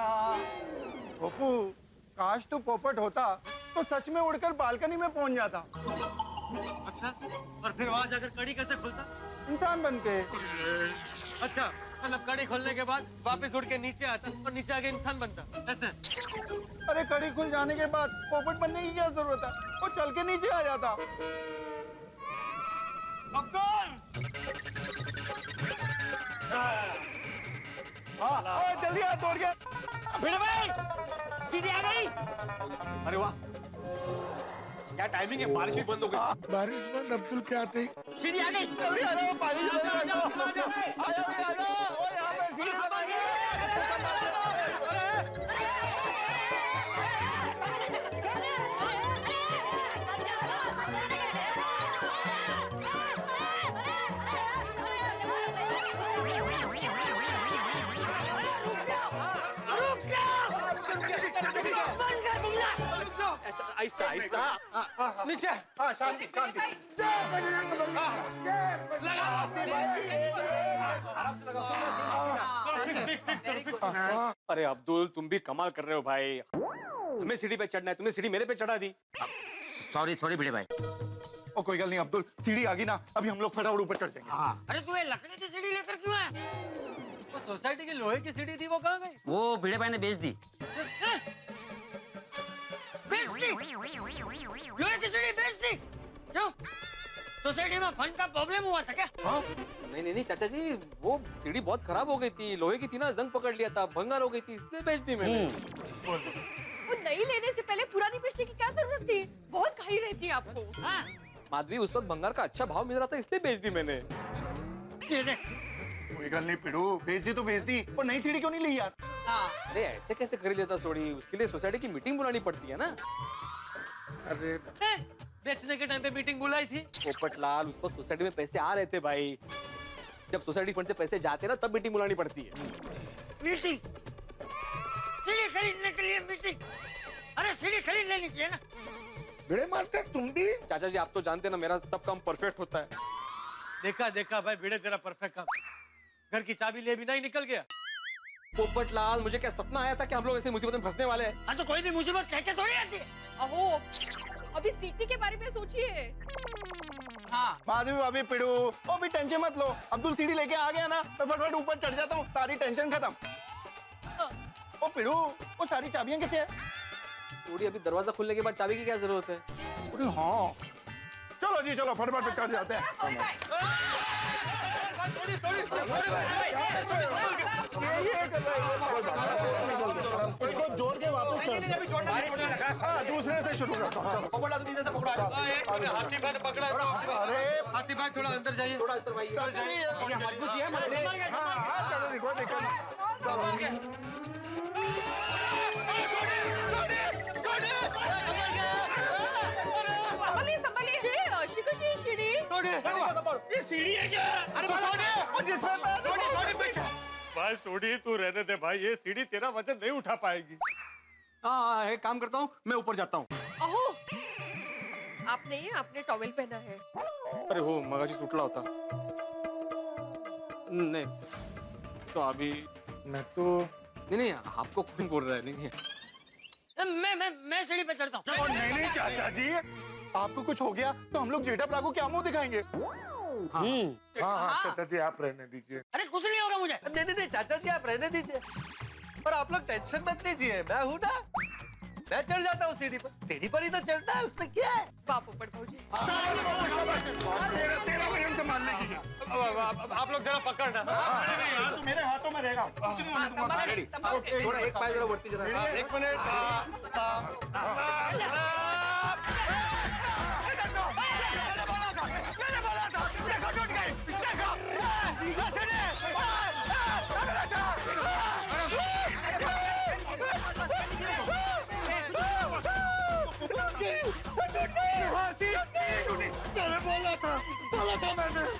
पप्पू, काश तू पोपट होता तो सच में उड़कर बालकनी में पहुंच जाता। अच्छा, और फिर वहाँ जाकर कड़ी कैसे खुलता? इंसान बन के। अच्छा, मतलब कड़ी खोलने के बाद वापस उड़ के नीचे आता और नीचे आके इंसान बनता, ऐसे? अरे कड़ी खुल जाने के बाद पोपट बनने की क्या जरूरत है? वो चल के नीचे आ जाता। अब्दुल! हाँ, जल्दी आ, दौड़ गया। भिड़े भाई, सीढ़ी आ गई। अरे वाह, क्या टाइमिंग है, बारिश भी बंद हो गई. बारिश बंद, अब्दुल के आते ही सीढ़ी आ गई। आहिस्ता आहिस्ता नीचे। हाँ, शांति शांति। अरे अब्दुल, तुम भी कमाल कर रहे हो भाई. तुम्हें सीढ़ी पे चढ़ना है, तुमने सीढ़ी मेरे पे चढ़ा दी. सॉरी भिड़े भाई. ओ कोई गल नहीं अब्दुल, सीढ़ी आ गई ना, अभी हम लोग फटाफट ऊपर चढ़ जाएंगे। अरे तू ये लकड़ी की सीढ़ी लेकर क्यों है? वो सोसाइटी की लोहे की सीढ़ी थी, वो कहाँ गई? वो भिड़े भाई ने बेच दी. बेच दी? लोहे की सीढ़ी बेच दी? क्यों? सोसाइटी में फंड का प्रॉब्लम हुआ था क्या? नहीं चाचा जी, वो सीढ़ी बहुत खराब हो गई थी, लोहे की थी ना, जंग पकड़ लिया था, भंगार हो गई थी, इसलिए बेच दी मैंने. वो नई लेने से पहले पुरानी बेचने की क्या जरूरत थी? बहुत घाई रहती है आपको. हाँ, माधवी, उस वक्त भंगार का अच्छा भाव मिल रहा था, इसलिए बेच दी मैंने. ये देख. कोई गल नहीं पिड़ू, बेच दी तो बेच दी, और नई सीढ़ी क्यों नहीं ली यार? अरे ऐसे कैसे खरीद लेता सोड़ी, उसके लिए सोसाइटी की मीटिंग बुलानी पड़ती है ना. अरे बेचने के टाइम पे मीटिंग बुलाई थी। पोपटलाल, उस वक्त सोसाइटी में पैसे आ रहे थे भाई. जब सोसाइटी फंड से पैसे जाते ना, तब मीटिंग बुलानी पड़ती है. मीटिंग? सीढ़ी के लिए मीटिंग। अरे सीढ़ी खरीद लेनी चाहिए ना। भिड़े मास्टर तुम भी? चाचा जी आप तो जानते हैं ना मेरा सब काम परफेक्ट होता है। देखा देखा भाई भिड़े, तेरा परफेक्ट काम। घर की चाबी लिए बिना ही निकल गया। पोपटलाल, मुझे क्या सपना आया था कि हम लोग ऐसे मुसीबत में फंसने वाले हैं? हाँ तो कोई भी मुसीबत कह के थोड़ी आती है। अहो, अभी सीटी के बारे में सोचिए। माधवी भाभी पिड़ू, ओ भी टेंशन मत लो, अब्दुल सीढ़ी लेके आ गया ना, मैं फटाफट ऊपर चढ़ जाता हूँ, सारी टेंशन खत्म। ओ पिड़ू, वो सारी चाबियां कितने हैं? थोड़ी अभी दरवाजा खुलने के बाद चाबी की क्या जरूरत है? अरे हाँ, चलो जी चलो फटाफट चढ़ जाते हैं। इसको जोड़ के वापस दूसरे से शुरू करता हूँ। चलो पोपटलाल तुम इधर से पकड़ो। हाथी भाई ने पकड़ा है। अरे हाथी भाई थोड़ा अंदर जाइए। थोड़ा इस तरफ आइए। मजबूती है हाँ चलो देखो देखो संभालिए संभालिए। अशी कशी आहे शिडी? ये सीढ़ी है क्या? अरे भाई सोडी तू रहने दे भाई, ये सीढ़ी तेरा वजन नहीं उठा पाएगी। हाँ एक काम करता हूँ, मैं ऊपर जाता हूँ। अहो, आपने टॉवेल पहना है। अरे हो मगाशी सुटला होता। नहीं तो अभी मैं तो नहीं आपको कौन बोल रहा है? नहीं मैं सीढ़ी पे चढ़ता हूँ। नहीं चाचा जी, आपको कुछ हो गया तो हम लोग जेठा प्रा को क्या मुंह दिखाएंगे? हाँ चाचा जी आप रहने दीजिए। अरे कुछ नहीं होगा मुझे। नहीं चाचा जी आप रहने दीजिए, पर आप लोग टेंशन मत लीजिए, मैं हूँ ना, मैं चढ़ जाता हूँ सीढ़ी पर। सीढ़ी पर ही तो चढ़ना है, उसमें क्या है? बापू पर भाऊजी। तेरा वजन संभालने की। आप लोग जरा पकड़ना। तो मेरे हाथों में रहेगा। कुछ नहीं होने दूंगा। रेडी? थोड़ा एक पाय जरा बढ़ती जरा। एक मिनट।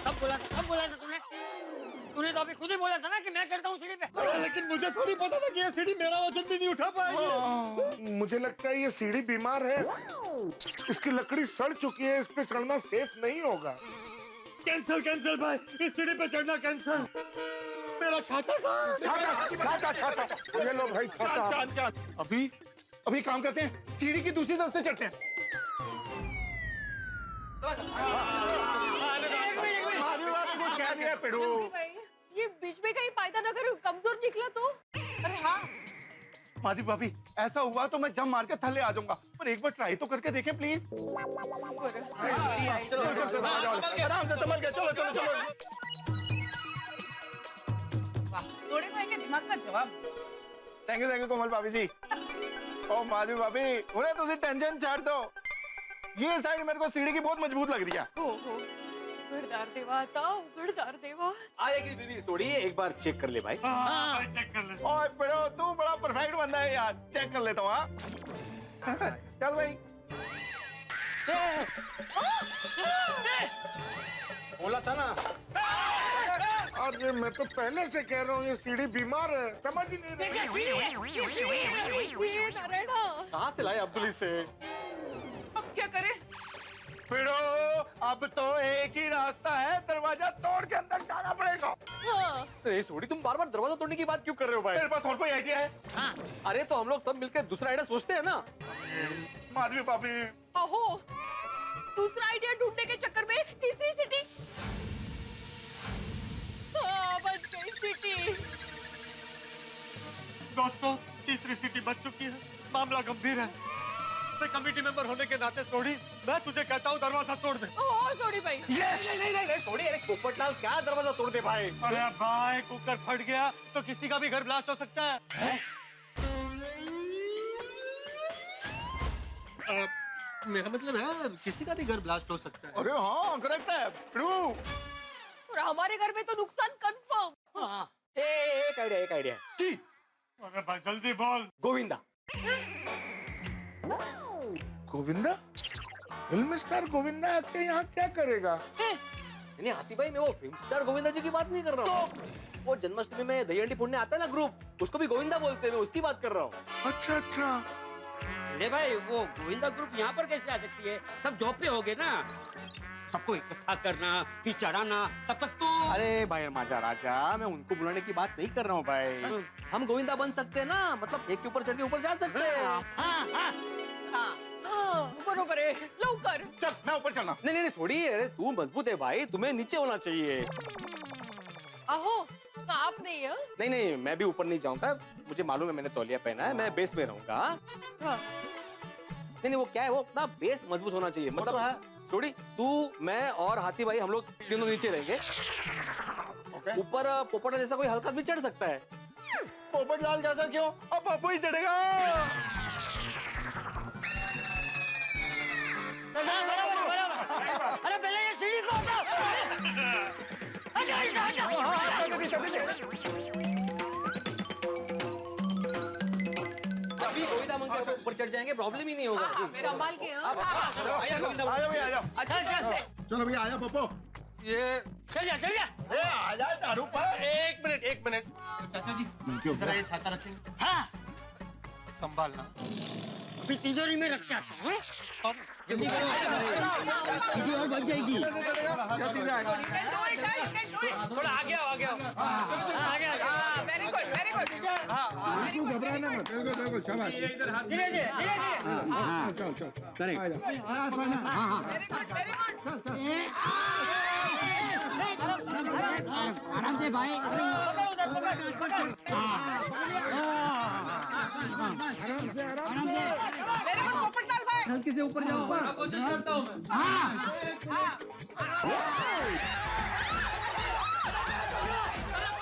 कब बोला था तूने तो अभी खुद ही बोला था ना कि मैं चढ़ता हूँ सीढ़ी पे। लेकिन मुझे थोड़ी पता था कि ये सीढ़ी मेरा वजन भी नहीं उठा पाएगी। मुझे लगता है ये सीढ़ी बीमार है, इसकी लकड़ी सड़ चुकी है, इस पे चढ़ना सेफ नहीं होगा। कैंसिल भाई, इस सीढ़ी पे चढ़ना कैंसिल। मेरा छाता ये लो भाई छाता। अभी काम करते हैं, सीढ़ी की दूसरी तरफ से चढ़ते हैं। कुछ कह दिया पिड़ू। ये बीच में कहीं पायदान अगर कमजोर निकला तो? अरे हाँ। माधवी भाभी ऐसा हुआ तो मैं जम मार के थल्ले आ जाऊंगा, पर एक बार ट्राई तो करके देखें प्लीज। आराम से संभल के चलो। सोने भाई के दिमाग का जवाब। थैंक यू कोमल भाभी जी। ओ माधवी भाभी उन्हें तुझे टेंशन छाड़ दो, ये साइड मेरे को सीढ़ी की बहुत मजबूत लग रही है। उघडदार देवा आता, उघडदार देवा। आएगी बीबी सोड़ी, एक बार चेक कर ले भाई। भाई चेक कर ले। ओए पिड़ो तू बड़ा परफेक्ट बंदा है यार, चेक कर लेता हूँ। हाँ चल भाई। बोला था ना। अरे मैं तो पहले से कह रहा हूँ ये सीढ़ी बीमार है, समझ ही नहीं रही। ये नारायणा। कहाँ से लाए अब्दुल से? अब क्या करे? पिड़ो अब तो एक ही रास्ता है, दरवाजा तोड़ के अंदर जाना पड़ेगा। हाँ। ए सोड़ी तुम बार बार दरवाजा तोड़ने की बात क्यों कर रहे हो भाई? तेरे पास और कोई आइडिया है? अरे तो हम लोग सब मिलकर दूसरा आइडिया सोचते हैं ना। माधवी भाभी अहो, दूसरा आइडिया ढूंढने के चक्कर में तीसरी सिटी। हाँ, बच गई सिटी। दोस्तों तीसरी सीटी बच चुकी है, मामला गंभीर है। मैं कमेटी मेंबर होने के नाते सोड़ी, मैं तुझे कहता हूँ दरवाजा तोड़ दे। ओह सॉरी भाई। नहीं सोड़ी, अरे पोपटलाल क्या दरवाजा तोड़ दे भाई? अरे भाई कुकर फट गया तो किसी का भी घर ब्लास्ट हो सकता है। मेरा मतलब है किसी का भी घर ब्लास्ट हो सकता है। अरे हाँ करेक्ट है पिड़ू। और हमारे घर में तो नुकसान कंफर्म। एक आइडिया। अरे भाई जल्दी बोल। गोविंदा। गोविंदा? फिल्म स्टार गोविंदा आके यहाँ क्या करेगा? नहीं हाथी भाई, मैं वो फिल्म स्टार गोविंदा जी की बात नहीं कर रहा हूँ। वो जन्माष्टमी में दही हंडी फोड़ने आता है ना ग्रुप, उसको भी गोविंदा बोलते हैं, मैं उसकी बात कर रहा हूँ। अच्छा अच्छा। अरे भाई वो गोविंदा ग्रुप यहाँ पर कैसे आ सकती है? सब जॉब पे हो गए ना। सबको इकट्ठा करना फिर चढ़ाना, तब तक तो। अरे भाई माजा राजा, मैं उनको बुलाने की बात नहीं कर रहा हूँ भाई। हम गोविंदा बन सकते हैं ना, मतलब एक के ऊपर चढ़ के ऊपर जा सकते हैं। बरोबर आहे लवकर चल मैं ऊपर चलना। नहीं नहीं छोड़िए, अरे तू मजबूत है भाई, तुम्हें नीचे होना चाहिए। अहो आप नहीं है नहीं नहीं, मैं भी ऊपर नहीं जाऊंगा, मुझे मालूम है मैंने तौलिया पहना है, मैं बेस में रहूंगा। नहीं नहीं, वो क्या है, वो ना बेस मजबूत होना चाहिए, मतलब है। छोड़ी तू, मैं और हाथी भाई हम लोग तीनों नीचे रहेंगे। ऊपर पोपट जैसा कोई हल्का आदमी चढ़ सकता है। पोपट लाल जैसा क्यों? अब पप्पू ही चढ़ेगा। बराबर बराबर। अरे पहले ये सीढ़ी को हटाओ। अभी गोविंदा मंदिर के ऊपर चढ़ जाएंगे, प्रॉब्लम ही नहीं होगा। संभाल के आया गोविंदा आजा भैया आजा। अच्छा अच्छा चलो भैया आजा पप्पू। ये चल जा चल जा। ए आजा झाड़ू पर। एक मिनट चाचा जी, जरा ये छाता रखेंगे। हाँ संभालना। अभी तिजोरी में रख के आता हूँ। जल्दी करो। और बच जाएगी। कैसे जाएगा? थोड़ा आगे आओ, आगे आओ। आगे आगे। वेरी गुड वेरी गुड तू घबराना मत। बिल्कुल शाबाश। धीरे धीरे धीरे धीरे। हाँ चल चल। आजा। वेरी गुड वेरी गुड आराम से भाई। पकड़ उधर पकड़ पकड़। आराम से आराम से। वेरी गुड पोपट लाल भाई हल्के से ऊपर जाओ। कोशिश करता हूँ मैं।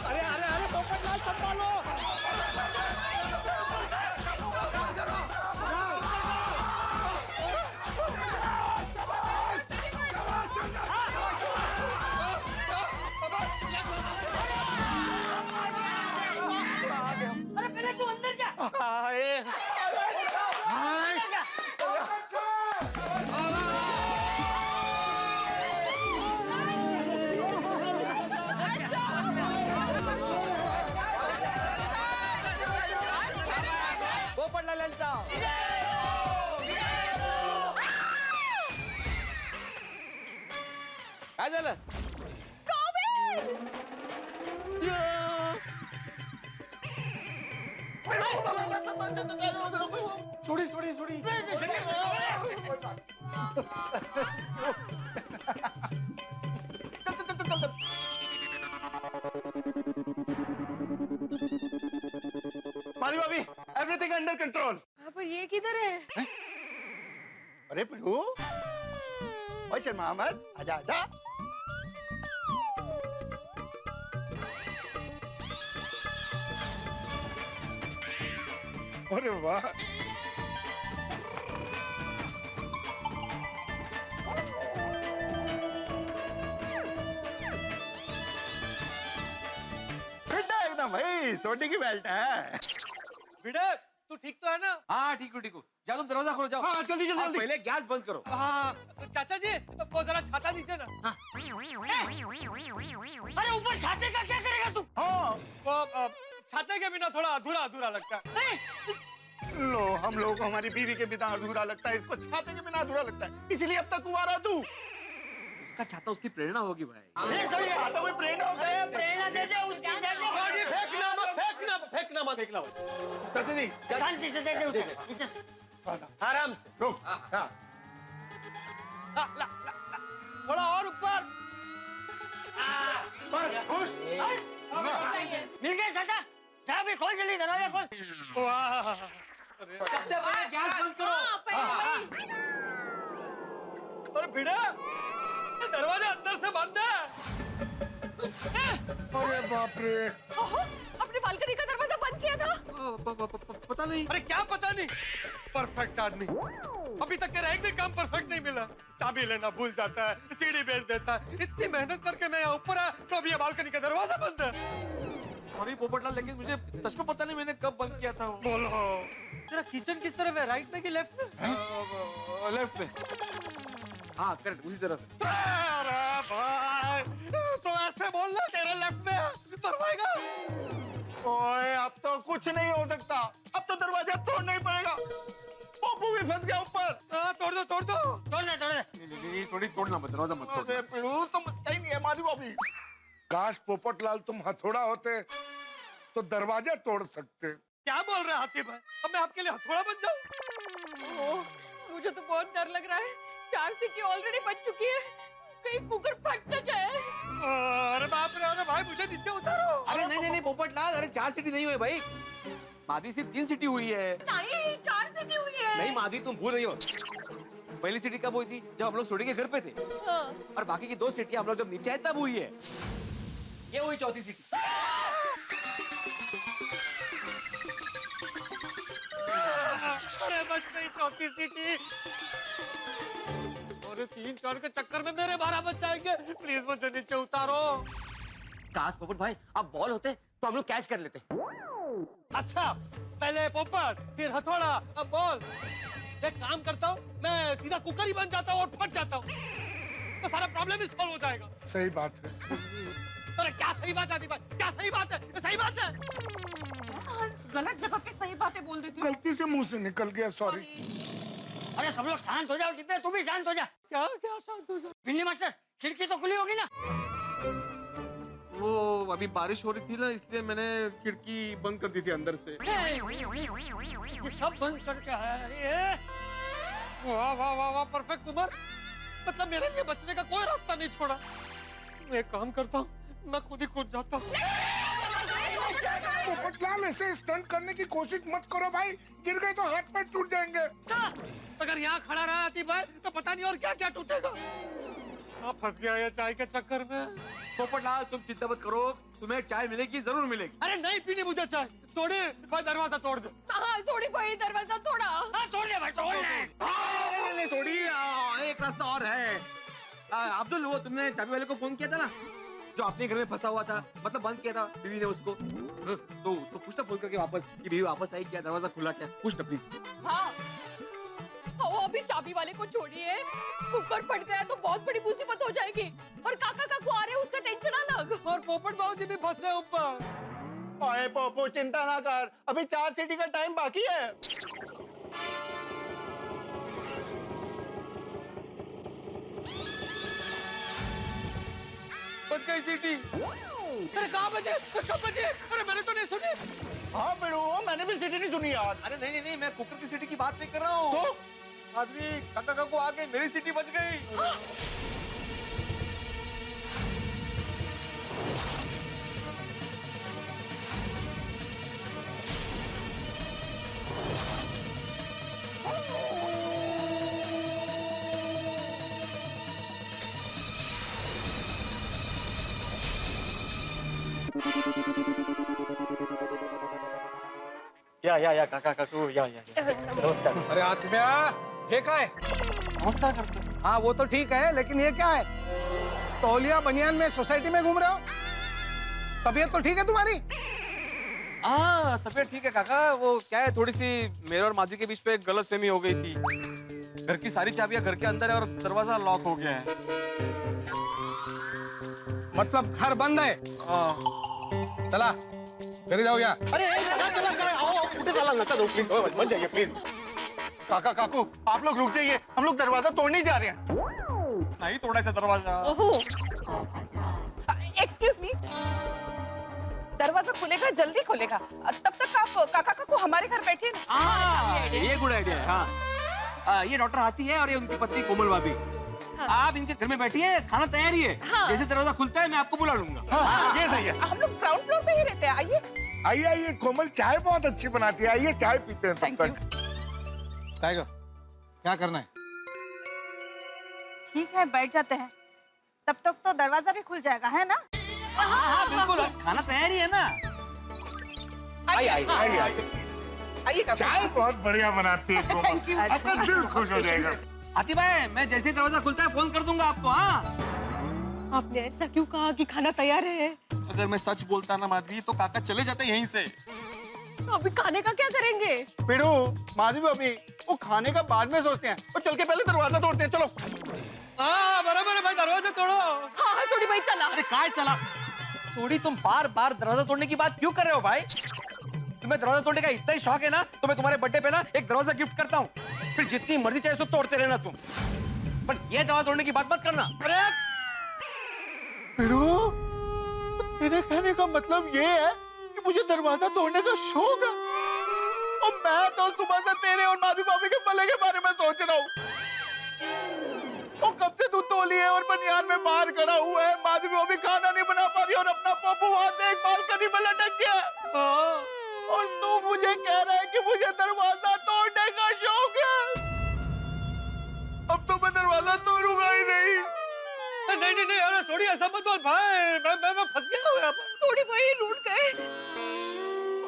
अरे अरे अरे पोपट लाल संभालो। अरे पहले तू अंदर जा। पोपट लालांचा काय झालं? सोडी सोडी सोडी। मारी भाभी, एवरीथिंग अंडर कंट्रोल। पर ये किधर है अरे पिड़ू, ओए शर्मा अहमद, आजा आजा। अरे वाह। फिट है एकदम भाई, सोडी की बेल्ट है। भिड़े तू ठीक तो है ना? हाँ ठीक हूँ। जाओ तुम दरवाजा खोलो, जाओ। हाँ जल्दी जल्दी और जल्दी। पहले गैस बंद करो। हाँ चाचा जी, वो जरा छाता दीजिए ना। अरे ऊपर छाते का क्या करेगा तू? हाँ वो छाते के बिना थोड़ा अधूरा अधूरा लगता है। लो, हम लोगों को हमारी बीवी के बिना अधूरा लगता है, इसको छाते के बिना अधूरा लगता है, इसीलिए अब तक कुंवारा तू। उसका छाता उसकी प्रेरणा होगी भाई। अरे सॉरी, छाता कोई प्रेरणा होता है? प्रेरणा दे दे उसकी गाड़ी फेंकना मत, फेंकना मत, फेंकना मत, फेंकना मत। चाचा जी, शांति से दे दे उसे नीचे से। आराम से। रुक। हाँ। थोड़ा और ऊपर। बस, खुश। मिल गया छाता? जा भी खोल, जल्दी दरवाजा खोल। वाह। सबसे पहले गैस बंद करो। अरे भिड़ा, दरवाजा अंदर से बंद है। अरे बाप रे। अपने बालकनी का दरवाजा बंद किया था। पता नहीं। अरे क्या पता नहीं? परफेक्ट आदमी। अभी तक तेरा एक भी काम परफेक्ट नहीं मिला। चाबी लेना भूल जाता है, सीढ़ी बेच देता है। इतनी मेहनत करके मैं यहाँ ऊपर आया तो अभी ये बालकनी का दरवाजा बंद है। सॉरी पोपटलाल, लेकिन मुझे सच में पता नहीं मैंने कब बंद किया था वो। बोलो, तेरा किचन किस तरफ है, राइट में कि लेफ्ट में? लेफ्ट में। हाँ करेक्ट, उसी तरफ। अरे भाई, तो ऐसे बोलना तेरे लेफ्ट में है, मरवाएगा। ओए, अब तो कुछ नहीं हो सकता, अब तो दरवाजा तोड़ना ही पड़ेगा। पप्पू भी फंस गया ऊपर। तोड़ दो तोड़ दे नहीं थोड़ी तोड़ना मत, दरवाजा मत तोड़। अरे पिड़ू समझता ही नहीं है माधवी भाभी। काश पोपटलाल तुम हथौड़ा होते तो दरवाजा तोड़ सकते। क्या बोल रहे हैं हाथी भाई? अब मैं आपके लिए हथौड़ा बन जाऊं? ओह, मुझे तो बहुत डर लग रहा है। 4 सीटी ऑलरेडी बच चुकी है, कहीं कुकर फट न जाए। अरे बाप रे, अरे भाई मुझे नीचे उतारो। अरे नहीं पोपटलाल, अरे 4 सीटी नहीं हुई भाई, माधवी सिर्फ 3 सीटी हुई है। नहीं, 4 सीटी हुई है। नहीं माधवी तुम भूल रही हो, पहली सीटी कब हुई थी? जब हम लोग सोडी के घर पे थे। हाँ। और बाकी की 2 सीटी हम लोग जब नीचे आए तब हुई है। ये हुई चौथी सीटी। अरे बच गई चौथी सीटी। और 3-4 के चक्कर में मेरे 12 बच जाएंगे। प्लीज मुझे नीचे उतारो। काश पोपट भाई आप बॉल होते तो हम लोग कैच कर लेते। अच्छा, पहले पोपट, फिर हथौड़ा, अब बॉल। एक काम करता हूँ, मैं सीधा कुकर ही बन जाता हूँ और फट जाता हूँ, तो सारा प्रॉब्लम ही सॉल्व हो जाएगा। सही बात है। अरे क्या सही बात है आदि भाई? क्या सही बात है? ये सही बात है। गलत जगह पे सही बातें बोल देती हूँ। गलती से मुंह से निकल गया, सॉरी। अरे सब लोग शांत हो जाओ, डिब्बे तू भी शांत हो जा। क्या क्या शांत हो जाओ? भिंडी मास्टर, खिड़की तो खुली होगी ना? वो अभी बारिश हो रही थी ना, इसलिए मैंने खिड़की बंद कर दी थी अंदर से। ये सब बंद करके है। वाह वाह वाह वाह, परफेक्ट कुमार। मतलब मेरे लिए बचने का कोई रास्ता नहीं छोड़ा। मैं एक काम करता हूँ, मैं खुद ही कूद जाता हूँ। पोपटलाल ऐसे स्टंट करने की कोशिश मत करो भाई, गिर गए तो हाथ पैर टूट जाएंगे। अगर यहाँ खड़ा रहा आती भाई तो पता नहीं और क्या क्या टूटेगा। आप फंस गया ये चाय के चक्कर में। पोपटलाल तुम चिंता मत करो, तुम्हें चाय मिलेगी, जरूर मिलेगी। अरे नहीं पीनी मुझे चाय। तोड़े भाई, दरवाजा तोड़ दे। हाँ, सोडी भाई दरवाजा तोड़ा। हाँ तोड़ दे भाई, तोड़ दे। नहीं सोडी, एक रास्ता और है। अब्दुल, वो तुमने चाबी वाले को फोन किया था ना, जो अपने घर में फंसा हुआ था, मतलब बंद किया था बीवी ने उसको, तो उसको पूछना फोन करके वापस कि बीवी वापस आई क्या, दरवाजा खुला क्या, पूछना प्लीज। हाँ, वो अभी चाबी वाले को छोड़िए, कुकर फट गया तो बहुत बड़ी मुसीबत हो जाएगी। और काका काकू आ रहे हैं, उसका टेंशन अलग। और पोपट बाबूजी भी फंसे ऊपर। ओए पोपो चिंता ना कर, अभी 4 सीटी का टाइम बाकी है। बच गई सीटी। अरे कहाँ बजे? कब बजे? अरे मैंने तो नहीं सुनी। हाँ पिड़ू, मैंने भी सीटी नहीं सुनी यार। अरे नहीं, मैं कुकर की सीटी की बात नहीं कर रहा हूँ। तो आदमी काका काकू आ गए, मेरी सीटी बच गई। या काका काकू या नमस्कार। अरे आत्म्या, हे काय? नमस्कार करते। हाँ वो तो ठीक है, लेकिन ये क्या है? तौलिया बनियान में सोसाइटी में घूम रहे हो? तबीयत तो ठीक है तुम्हारी? हाँ तबीयत ठीक है काका, वो क्या है, थोड़ी सी मेरे और माधवी के बीच पे गलतफहमी हो गई थी। घर की सारी चाबियां घर के अंदर है और दरवाजा लॉक हो गया है। मतलब घर बंद है? चला घर जाओ या। अरे चला आओ, चला नका दो प्लीज, बन जाइए प्लीज। काका काकू आप लोग रुक जाइए, हम लोग दरवाजा तोड़ने जा रहे हैं। नहीं तोड़ा सा दरवाजा। एक्सक्यूज मी, दरवाजा खुलेगा, जल्दी खुलेगा। तब तक आप काका काकू हमारे घर बैठिए ना। ये गुड आइडिया है। हाँ ये डॉक्टर हाथी है और ये उनकी पत्नी कोमल भाभी। आप इनके घर में बैठिए, खाना तैयार ही है। जैसे दरवाजा खुलता है मैं आपको बुला लूंगा। ये सही है। हम लोग ग्राउंड फ्लोर पे ही रहते हैं, आइए। आइए आइए, कोमल चाय बहुत अच्छी बनाती है, आइए चाय पीते हैं तब तक। टाइगर, क्या करना है? ठीक है, बैठ जाते हैं। तब तक तो दरवाजा भी खुल जाएगा, है ना? हाँ बिल्कुल, खाना तैयार ही है ना। आइए आइए चाय बहुत बढ़िया बनाती है कोमल, आपका दिल खुश हो जाएगा। हाथी भाई, मैं जैसे ही दरवाजा खुलता है फोन कर दूंगा आपको। हाँ आपने ऐसा क्यों कहा कि खाना तैयार है? अगर मैं सच बोलता ना माधवी, तो काका चले जाते यहीं से। अभी खाने का क्या करेंगे? पिड़ू माधवी भाभी, वो खाने का बाद में सोचते हैं, और चल के पहले दरवाजा तोड़ते हैं। चलो। हाँ बराबर है भाई, दरवाजा तोड़ो। हाँ सोडी भाई चला। अरे काय चला? सोडी, तुम बार बार दरवाजा तोड़ने की बात क्यों कर रहे हो भाई? तुम्हें दरवाजा तोड़ने का इतना ही शौक है ना, तो मैं तुम्हारे बर्थडे पे ना एक दरवाजा गिफ्ट करता हूँ, फिर जितनी मर्जी चाहे सब तोड़ते रहना तुम, पर ये दरवाजा तोड़ने की बात मत करना। अरे बिड़ू, तेरे कहने का मतलब ये है कि मुझे दरवाजा तोड़ने का शौक है, और मैं तो सुबह से तेरे और माधवी भाभी के भले के बारे में सोच रहा हूँ। और कब से तू तौलिए और बनियान में बाहर खड़ा हुआ है, माधवी भाभी खाना नहीं बना पा रही और अपना पप्पू वहां देख बालकनी में लटक गया है। और तू मुझे कह रहा है कि मुझे दरवाजा तोड़ने का शौक है। अब तो मैं दरवाजा तोड़ूंगा ही नहीं। नहीं, अरे सोडी ऐसा मत बोल भाई, मैं फंस गया हूँ यहाँ पर। थोड़ी वही रूठ गए।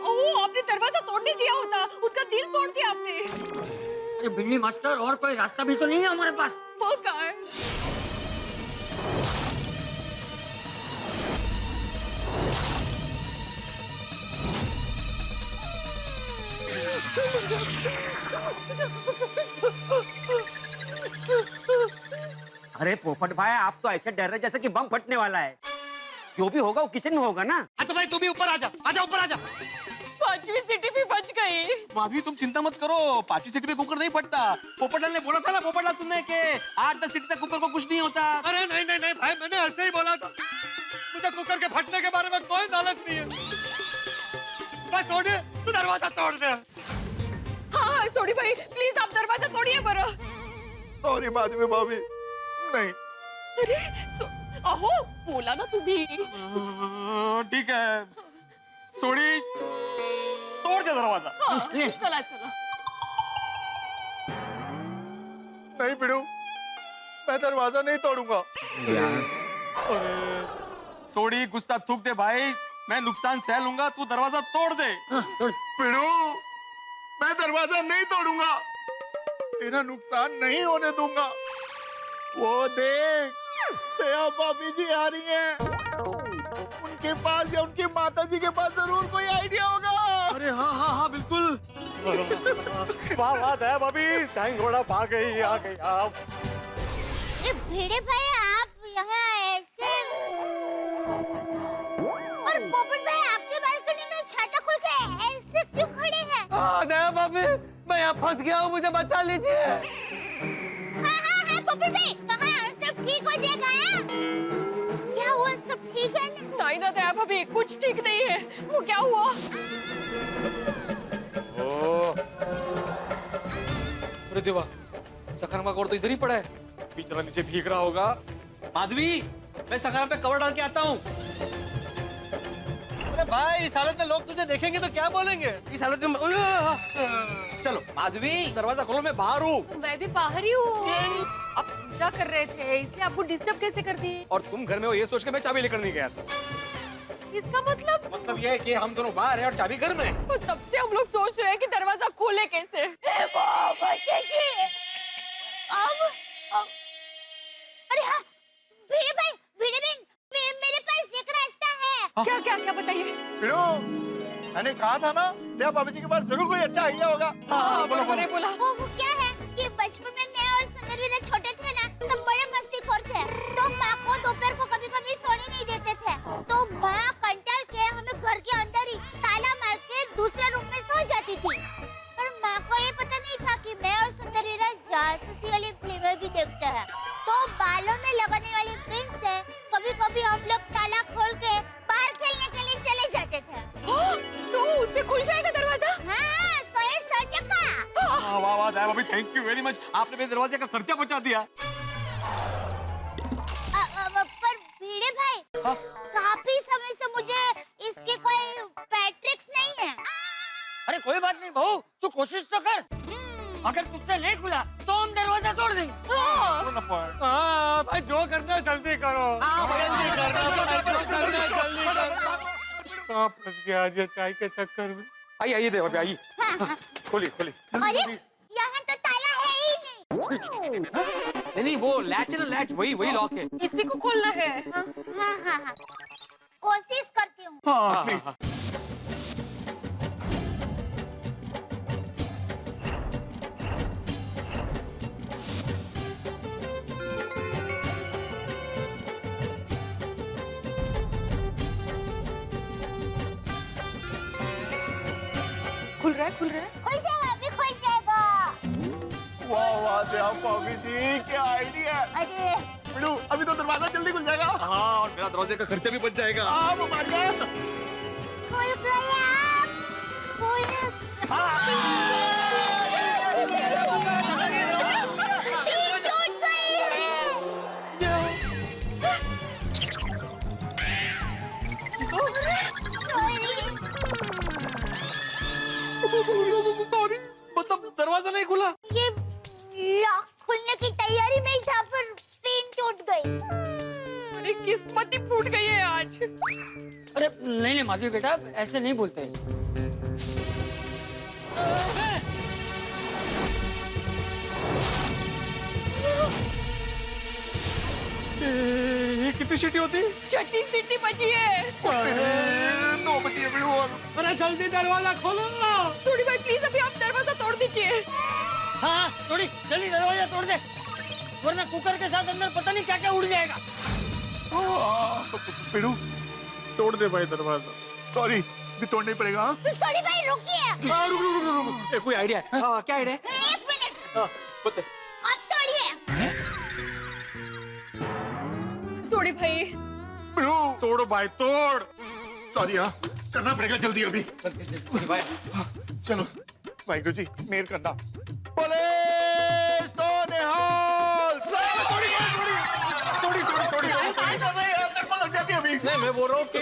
ओह, आपने दरवाजा तोड़ने दिया होता, उनका दिल तोड़ दिया आपने। अरे भिंडी मास्टर, और कोई रास्ता भी तो नहीं है हमारे पास। वो कहाँ है? अरे पोपट भाई, आप तो ऐसे डर रहे जैसे कि बम फटने वाला है। जो भी होगा वो किचन में होगा ना। तो भाई तू भी ऊपर आ जा, ऊपर आ जा। 5वीं सीटी भी बच गई। माधवी तुम चिंता मत करो, 5वीं सीटी पे कुकर नहीं फटता। पोपटलाल ने बोला था ना, पोपटलाल तुमने के 8-10 सीटी तक कुकर को कुछ नहीं होता। अरे नहीं भाई, मैंने ऐसे ही बोला था। मुझे कुकर के फटने के बारे में कोई नॉलेज नहीं है। बस सोडी, तू दरवाजा तोड़ दे। हाँ सोडी भाई, प्लीज आप दरवाजा तोड़िए बरा। सॉरी माधवी भाभी, नहीं। अरे अहो, बोला ना तू भी। ठीक है सोडी, तोड़ दे दरवाजा। हाँ, चला। नहीं बिड़ू, मैं दरवाजा नहीं तोड़ूंगा। सोडी गुस्सा थूक दे भाई, मैं नुकसान सह लूंगा, तू दरवाजा तोड़ दे। बिड़ू, मैं दरवाजा नहीं तोड़ूंगा, तेरा नुकसान नहीं होने दूंगा। वो देख, दया भाभी जी आ रही हैं। उनके पास या उनकी माताजी के पास जरूर कोई आइडिया होगा। अरे हाँ बिल्कुल। वाह दया भाभी, टाइम घोड़ा भाग गई, आ गई आप। ये भिड़े भाई, आप यहाँ ऐसे, और पोपट भाई आपके बालकनी में छाता खुल के ऐसे क्यों खड़े हैं? दया भाभी, मैं यहाँ फंस गया हूँ, मुझे बचा लीजिए। हाँ, पोपट भाई, सब ठीक हो जाएगा। क्या हुआ, सब ठीक है ना? नहीं ना दया भाभी, कुछ ठीक नहीं है। वो क्या हुआ? अरे देवा, सखाराम का कवर तो इधर ही पड़ा है, बेचारा नीचे भीग रहा होगा। माधवी, मैं सखाराम पे कवर डाल के आता हूँ। अरे भाई, इस हालत में लोग तुझे देखेंगे तो क्या बोलेंगे? इस हालत में चलो माधवी, दरवाजा खोलो, मैं बाहर हूँ। मैं भी बाहर ही हूँ। आप पूजा कर रहे थे, इसलिए आपको डिस्टर्ब कैसे कर दिए? और तुम घर में हो ये सोच के मैं चाबी लेकर नहीं गया था। इसका मतलब ये है कि हम दोनों बाहर हैं और चाबी घर में है। तो तब से हम लोग सोच रहे हैं कि दरवाजा खोले कैसे। अरे हाँ, भिड़े भाई, भिड़े बहन, मेरे पास एक रास्ता है। क्या बताइए? बिड़ू, मैंने कहा था ना, दया भाभी जी के पास जरूर कोई अच्छा आइडिया होगा। हाँ, बोला। वो क्या है कि बचपन में मैं और सुंदरवीरा छोटे थे ना, तब बड़े मस्तीखोर थे। तो माँ को दोपहर को कभी-कभी सोने नहीं देते थे। तो माँ कंटाल के हमें घर के अंदर ही ताला मार के दूसरे रूम में सो जाती थी। पर माँ को ये पता नहीं था कि मैं और सुंदरवीरा जासूसी वाली फिल्में भी देखते हैं। तो बालों में लगाने वाली पिन से कभी-कभी हम लोग ताला खोल के बाहर खेलने के लिए चले जाते थे। तो उससे खुल जाएगा दरवाजा? हाँ, 100% वाह दया भाभी, थैंक यू वेरी मच, आपने मेरे दरवाजे का खर्चा बचा दिया। पर भिड़े भाई, काफी समय से मुझे इसके कोई पैट्रिक्स नहीं है। अरे कोई बात नहीं बहू, तू कोशिश तो कर। अगर तुझसे नहीं खुला तो हम दरवाजा तोड़ देंगे। हाँ भाई, जो करना जल्दी करो। फंस गया आज ये चाय के चक्कर में। आइए देवा भाभी, आइए। हाँ। खोली। अरे यहाँ तो ताला है ही नहीं। नहीं, वो लैच है ना, लैच, वही लॉक है। इसी को खोलना है। हाँ, कोशिश करती हूँ। हाँ, प्लीज। खुल रहा है खुल रहा है। खुल जाएगा अभी, खुल जाएगा। वाह वाह देवा भाभी जी, क्या आइडिया। अरे बिड़ू, अभी तो दरवाजा जल्दी खुल जाएगा। हाँ, और मेरा दरवाजे का खर्चा भी बच जाएगा। हाँ, वो मान गया। खुल गया, खुल सॉरी, मतलब दरवाजा नहीं खुला। ये लॉक खुलने की तैयारी में ही था, पर पिन टूट गई। अरे किस्मत ही फूट गई है आज। अरे नहीं नहीं माधवी बेटा, ऐसे नहीं बोलते। ये कितनी सीटी होती? छठी सीटी बची है। 2 बची है बिड़ू। और अरे जल्दी दरवाजा खोलो। सोनी भाई प्लीज अभी आप दरवाजा तोड़ दीजिए। हाँ थोड़ी जल्दी दरवाजा तोड़ दे, वरना कुकर के साथ अंदर पता नहीं क्या क्या उड़ जाएगा। बिड़ू, तोड़ दे भाई दरवाजा। सॉरी, भी तोड़ना ही पड़ेगा। सॉरी भाई, रुकिए। हाँ, रुक रुक रुक रुक। कोई आइडिया है? हाँ, क्या आइडिया है? 1 मिनट, हाँ, बता। अब तोड़िए। सोनी भाई बिड़ू, तोड़ भाई तोड़। सॉरी, हाँ, करना पड़ेगा जल्दी अभी। चलो वाहिगुरु जी, मेहर करना। पुलिस तो निहाल। नहीं, मैं बोल रहा हूँ कि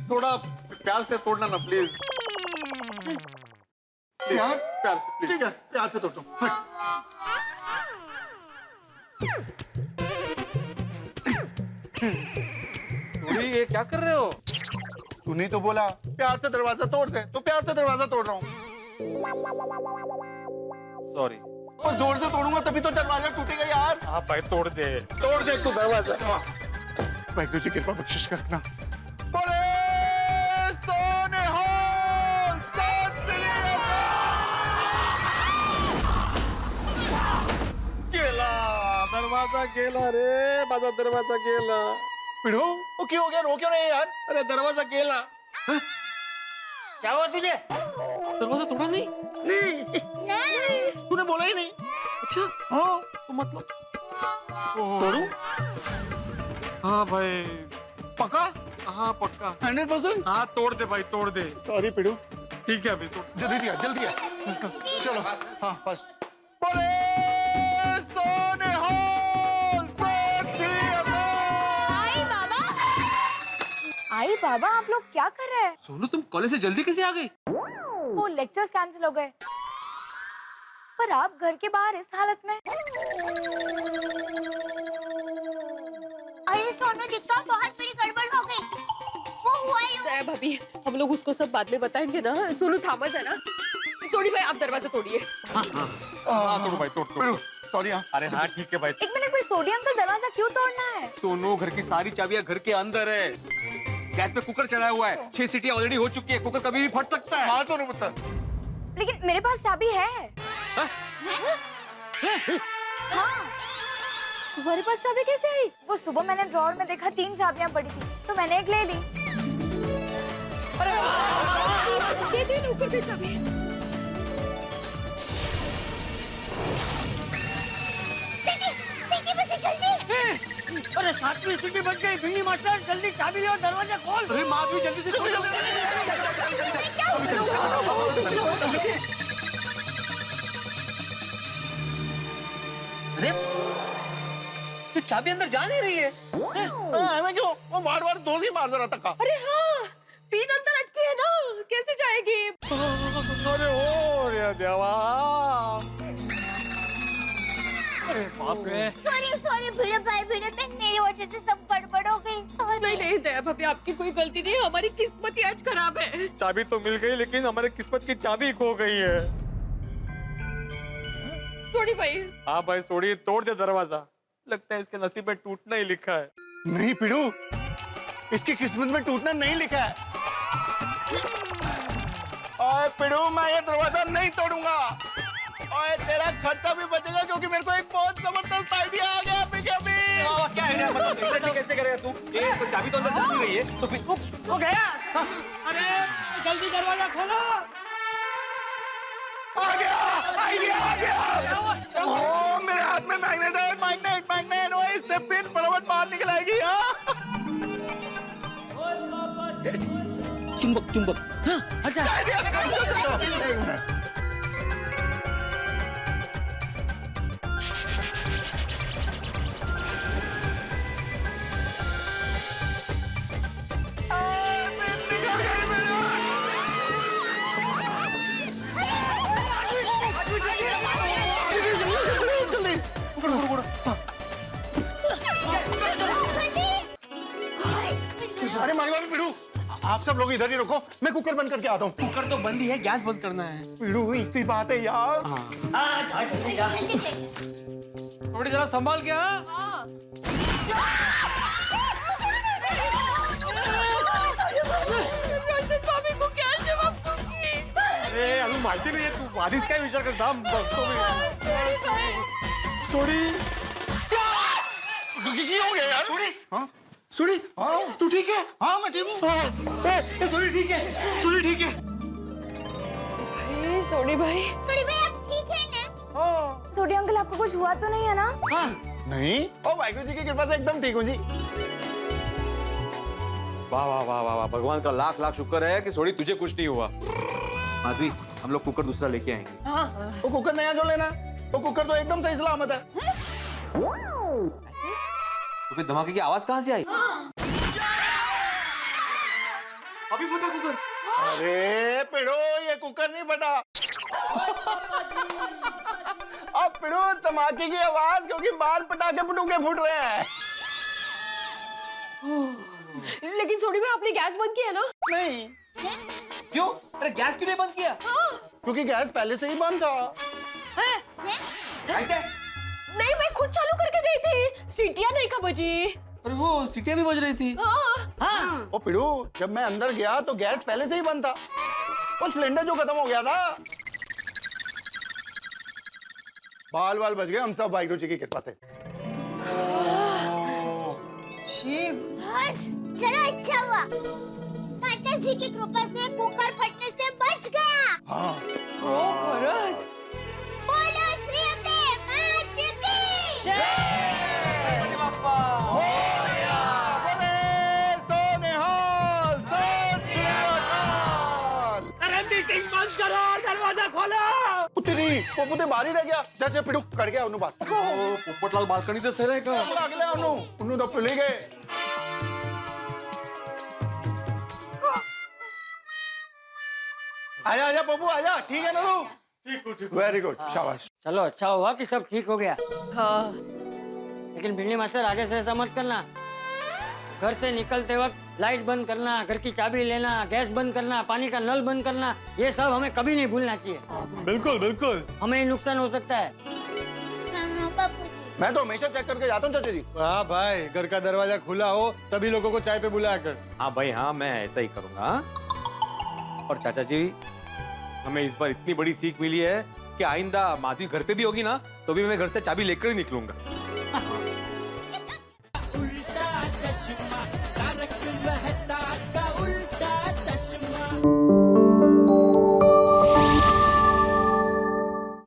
थोड़ा प्यार से तोड़ना ना प्लीज। प्यार प्यार से प्लीज। ठीक है, प्यार से तोड़ता हूँ। ये क्या कर रहे हो? तूने तो बोला प्यार से दरवाजा तोड़ दे, तो प्यार से दरवाजा तोड़ रहा हूँ। सॉरी, बस जोर से तोड़ूंगा तभी तो दरवाजा टूटेगा यार। हाँ भाई, तोड़ दे तू दरवाजा। वाहिगुरु जी कृपा बख्शिश करना। पुलिस तो निहाल। गेला दरवाजा, गेला रे माझा दरवाजा गेला। पिढो, वो क्यों हो गया? रो क्यों नहीं यार? अरे दरवाजा गेला। क्या हुआ तुझे? दरवाजा तोड़ा नहीं? तूने बोला ही नहीं। अच्छा, हाँ, तो मतलब तोड़ू? हाँ भाई, पक्का? हाँ पक्का, 100%। हाँ तोड़ दे भाई, तोड़ दे। सॉरी पिड़ू। ठीक है, अभी जल्दी आ, जल्दी आ। चलो, हाँ बस। पुलिस तो निहाल। आई बाबा, आप लोग क्या कर रहे हैं? सोनू, तुम कॉलेज से जल्दी कैसे आ गई? वो लेक्चर्स कैंसिल हो गए। पर आप घर के बाहर इस हालत में? अरे सोनू जी, तो बहुत बड़ी गड़बड़ हो गई। वो हुआ ही दया भाभी, हम लोग उसको सब बाद में बताएंगे ना। सोनू थामा है ना। सोनी भाई आप दरवाजा तोड़िए। हाँ तोड़ भाई, तोड़। सॉरी। अरे हाँ ठीक है भाई। 1 मिनट में सोडियम का दरवाजा क्यों तोड़ना है? सोनू, घर की सारी चाबियां घर के अंदर है। गैस पे कुकर चढ़ाया हुआ है, 6 सीटियां ऑलरेडी हो चुकी है। कुकर कभी भी फट सकता है। हाँ सोनू बता। लेकिन मेरे पास चाबी है। हाँ, तुम्हारे पास चाबी कैसे आई? वो सुबह मैंने ड्रॉअर में देखा 3 चाबियां पड़ी थी, तो मैंने एक ले ली। दे दे, ऊपर दे चाबी। सीटी बची, जल्दी। अरे 7वीं सीटी बच गई। भिंडी मास्टर, जल्दी चाबी और दरवाजा खोल। अरे माधवी, जल्दी से खोल। अरे तो चाबी अंदर जा नहीं रही है। मैं क्यों? वो बार-बार दोस्त ही मार रहा था। अरे हाँ, पिन अंदर अटकी है ना, कैसे जाएगी? अरे ओ रे देवा। अरे बाप रे। सॉरी भिड़ो भाई, भिड़ो भाई, मेरी वजह से सब गड़बड़ हो गई। नहीं दया भाभी, आपकी कोई गलती नहीं है। हमारी किस्मत ही आज खराब है। चाबी तो मिल गई, लेकिन हमारे किस्मत की चाबी खो गई है। सोनी भाई। हाँ भाई, सोड़ी, तोड़ दे दरवाजा। लगता है इसके नसीब में टूटना ही लिखा है। नहीं पिड़ू, इसकी किस्मत में टूटना नहीं लिखा है। ओए पिड़ू, मैं ये दरवाजा नहीं तोड़ूंगा। ओए तेरा खर्चा भी बचेगा, क्योंकि मेरे को एक बहुत जबरदस्त आइडिया आ गया अभी के अभी। क्या आइडिया? मतलब एग्जैक्टली कैसे करेगा तू? ये तो चाबी तो अंदर चल रही है, तो फिर वो गया। अरे जल्दी दरवाजा खोलो। आ गया आ गया ओ मेरे हाथ में मैग्नेट है मैग्नेट मैग्नेट ओ इससे पिन फटाफट बाहर निकल आएगी चुंबक चुंबक हाँ अच्छा अरे मारी बाबू पिड़ू आप सब लोग इधर ही रुको मैं कुकर बंद करके आता हूँ कुकर तो बंद ही है, गैस बंद करना है। पिड़ू इतनी बात है यार थोड़ी जरा संभाल के हाँ। हाँ। रोशन भाभी को क्या जवाब दूंगी? अरे अभी माहिती नाही तू आधीच काय विचार करता बघतो मी सोडी हो गया यार सोडी हाँ सोडी हाँ तू ठीक है हाँ मैं ठीक हूँ सोडी ठीक है सोडी ठीक है सोडी भाई आप ठीक है ना? हाँ सोडी अंकल आपको कुछ हुआ तो नहीं है ना? नहीं ओ वाहिगुरु जी की कृपा से एकदम ठीक हूँ जी वाह वाह वाह वाह वाह भगवान का लाख लाख शुक्र है कि सोडी तुझे कुछ नहीं हुआ। माधवी हम लोग कुकर दूसरा लेके आएंगे। वो कुकर नया जो लेना वो कुकर तो एकदम सही सलामत है तो फिर धमाके की आवाज कहाँ से आई? अभी फटा कुकर। अरे पिड़ो ये कुकर नहीं फटा अब पिड़ो धमाके की आवाज क्योंकि बाहर पटाखे पटूके फूट रहे हैं लेकिन सोडी भाई आपने गैस बंद किया ना? नहीं क्यों? अरे गैस क्यों नहीं बंद किया? क्योंकि गैस पहले से ही बंद था नहीं मैं खुद चालू करके गई थी सीटियां नहीं का बजी। अरे वो सीटियां भी बज रही थी। हाँ। ओ पिड़ू जब मैं अंदर गया तो गैस पहले से ही बंद था वो सिलेंडर जो खत्म हो गया था बाल बाल बच गए हम सब वाहिगुरु जी की कृपा से बस चलो अच्छा हुआ माता जी की कृपा से कुकर फटने से बच गया। हाँ खरंच बोलो श्री अम्बे मात की जय। बोले सोनेहाल सत श्री अकाल अरे मीटिंग बंद करो दरवाजा खोलो। उतरी वो पुते बाहर ही रह गया जैसे पिड़ू कट गया उन्होंने बात पोपटलाल बालकनी तो सही रहेगा। अगले उन्होंने तो पिले गए आजा आजा पप्पू आजा ठीक है ना तू ठीक वेरी गुड शाबाश चलो अच्छा हुआ कि सब ठीक हो गया। हाँ। लेकिन भिंडी मास्टर आगे से ऐसा मत करना। घर से निकलते वक्त लाइट बंद करना, घर की चाबी लेना, गैस बंद करना, पानी का नल बंद करना, ये सब हमें कभी नहीं भूलना चाहिए। बिल्कुल बिल्कुल हमें ही नुकसान हो सकता है। हाँ बापू जी मैं तो हमेशा चेक करके जाता हूँ चाचा जी हाँ भाई घर का दरवाजा खुला हो तभी लोगों को चाय पे बुलाया कर। हाँ भाई हाँ मैं ऐसा ही करूंगा। और चाचा जी हमें इस बार इतनी बड़ी सीख मिली है कि आइंदा माधवी घर पे भी होगी ना तो भी मैं घर से चाबी लेकर ही निकलूंगा।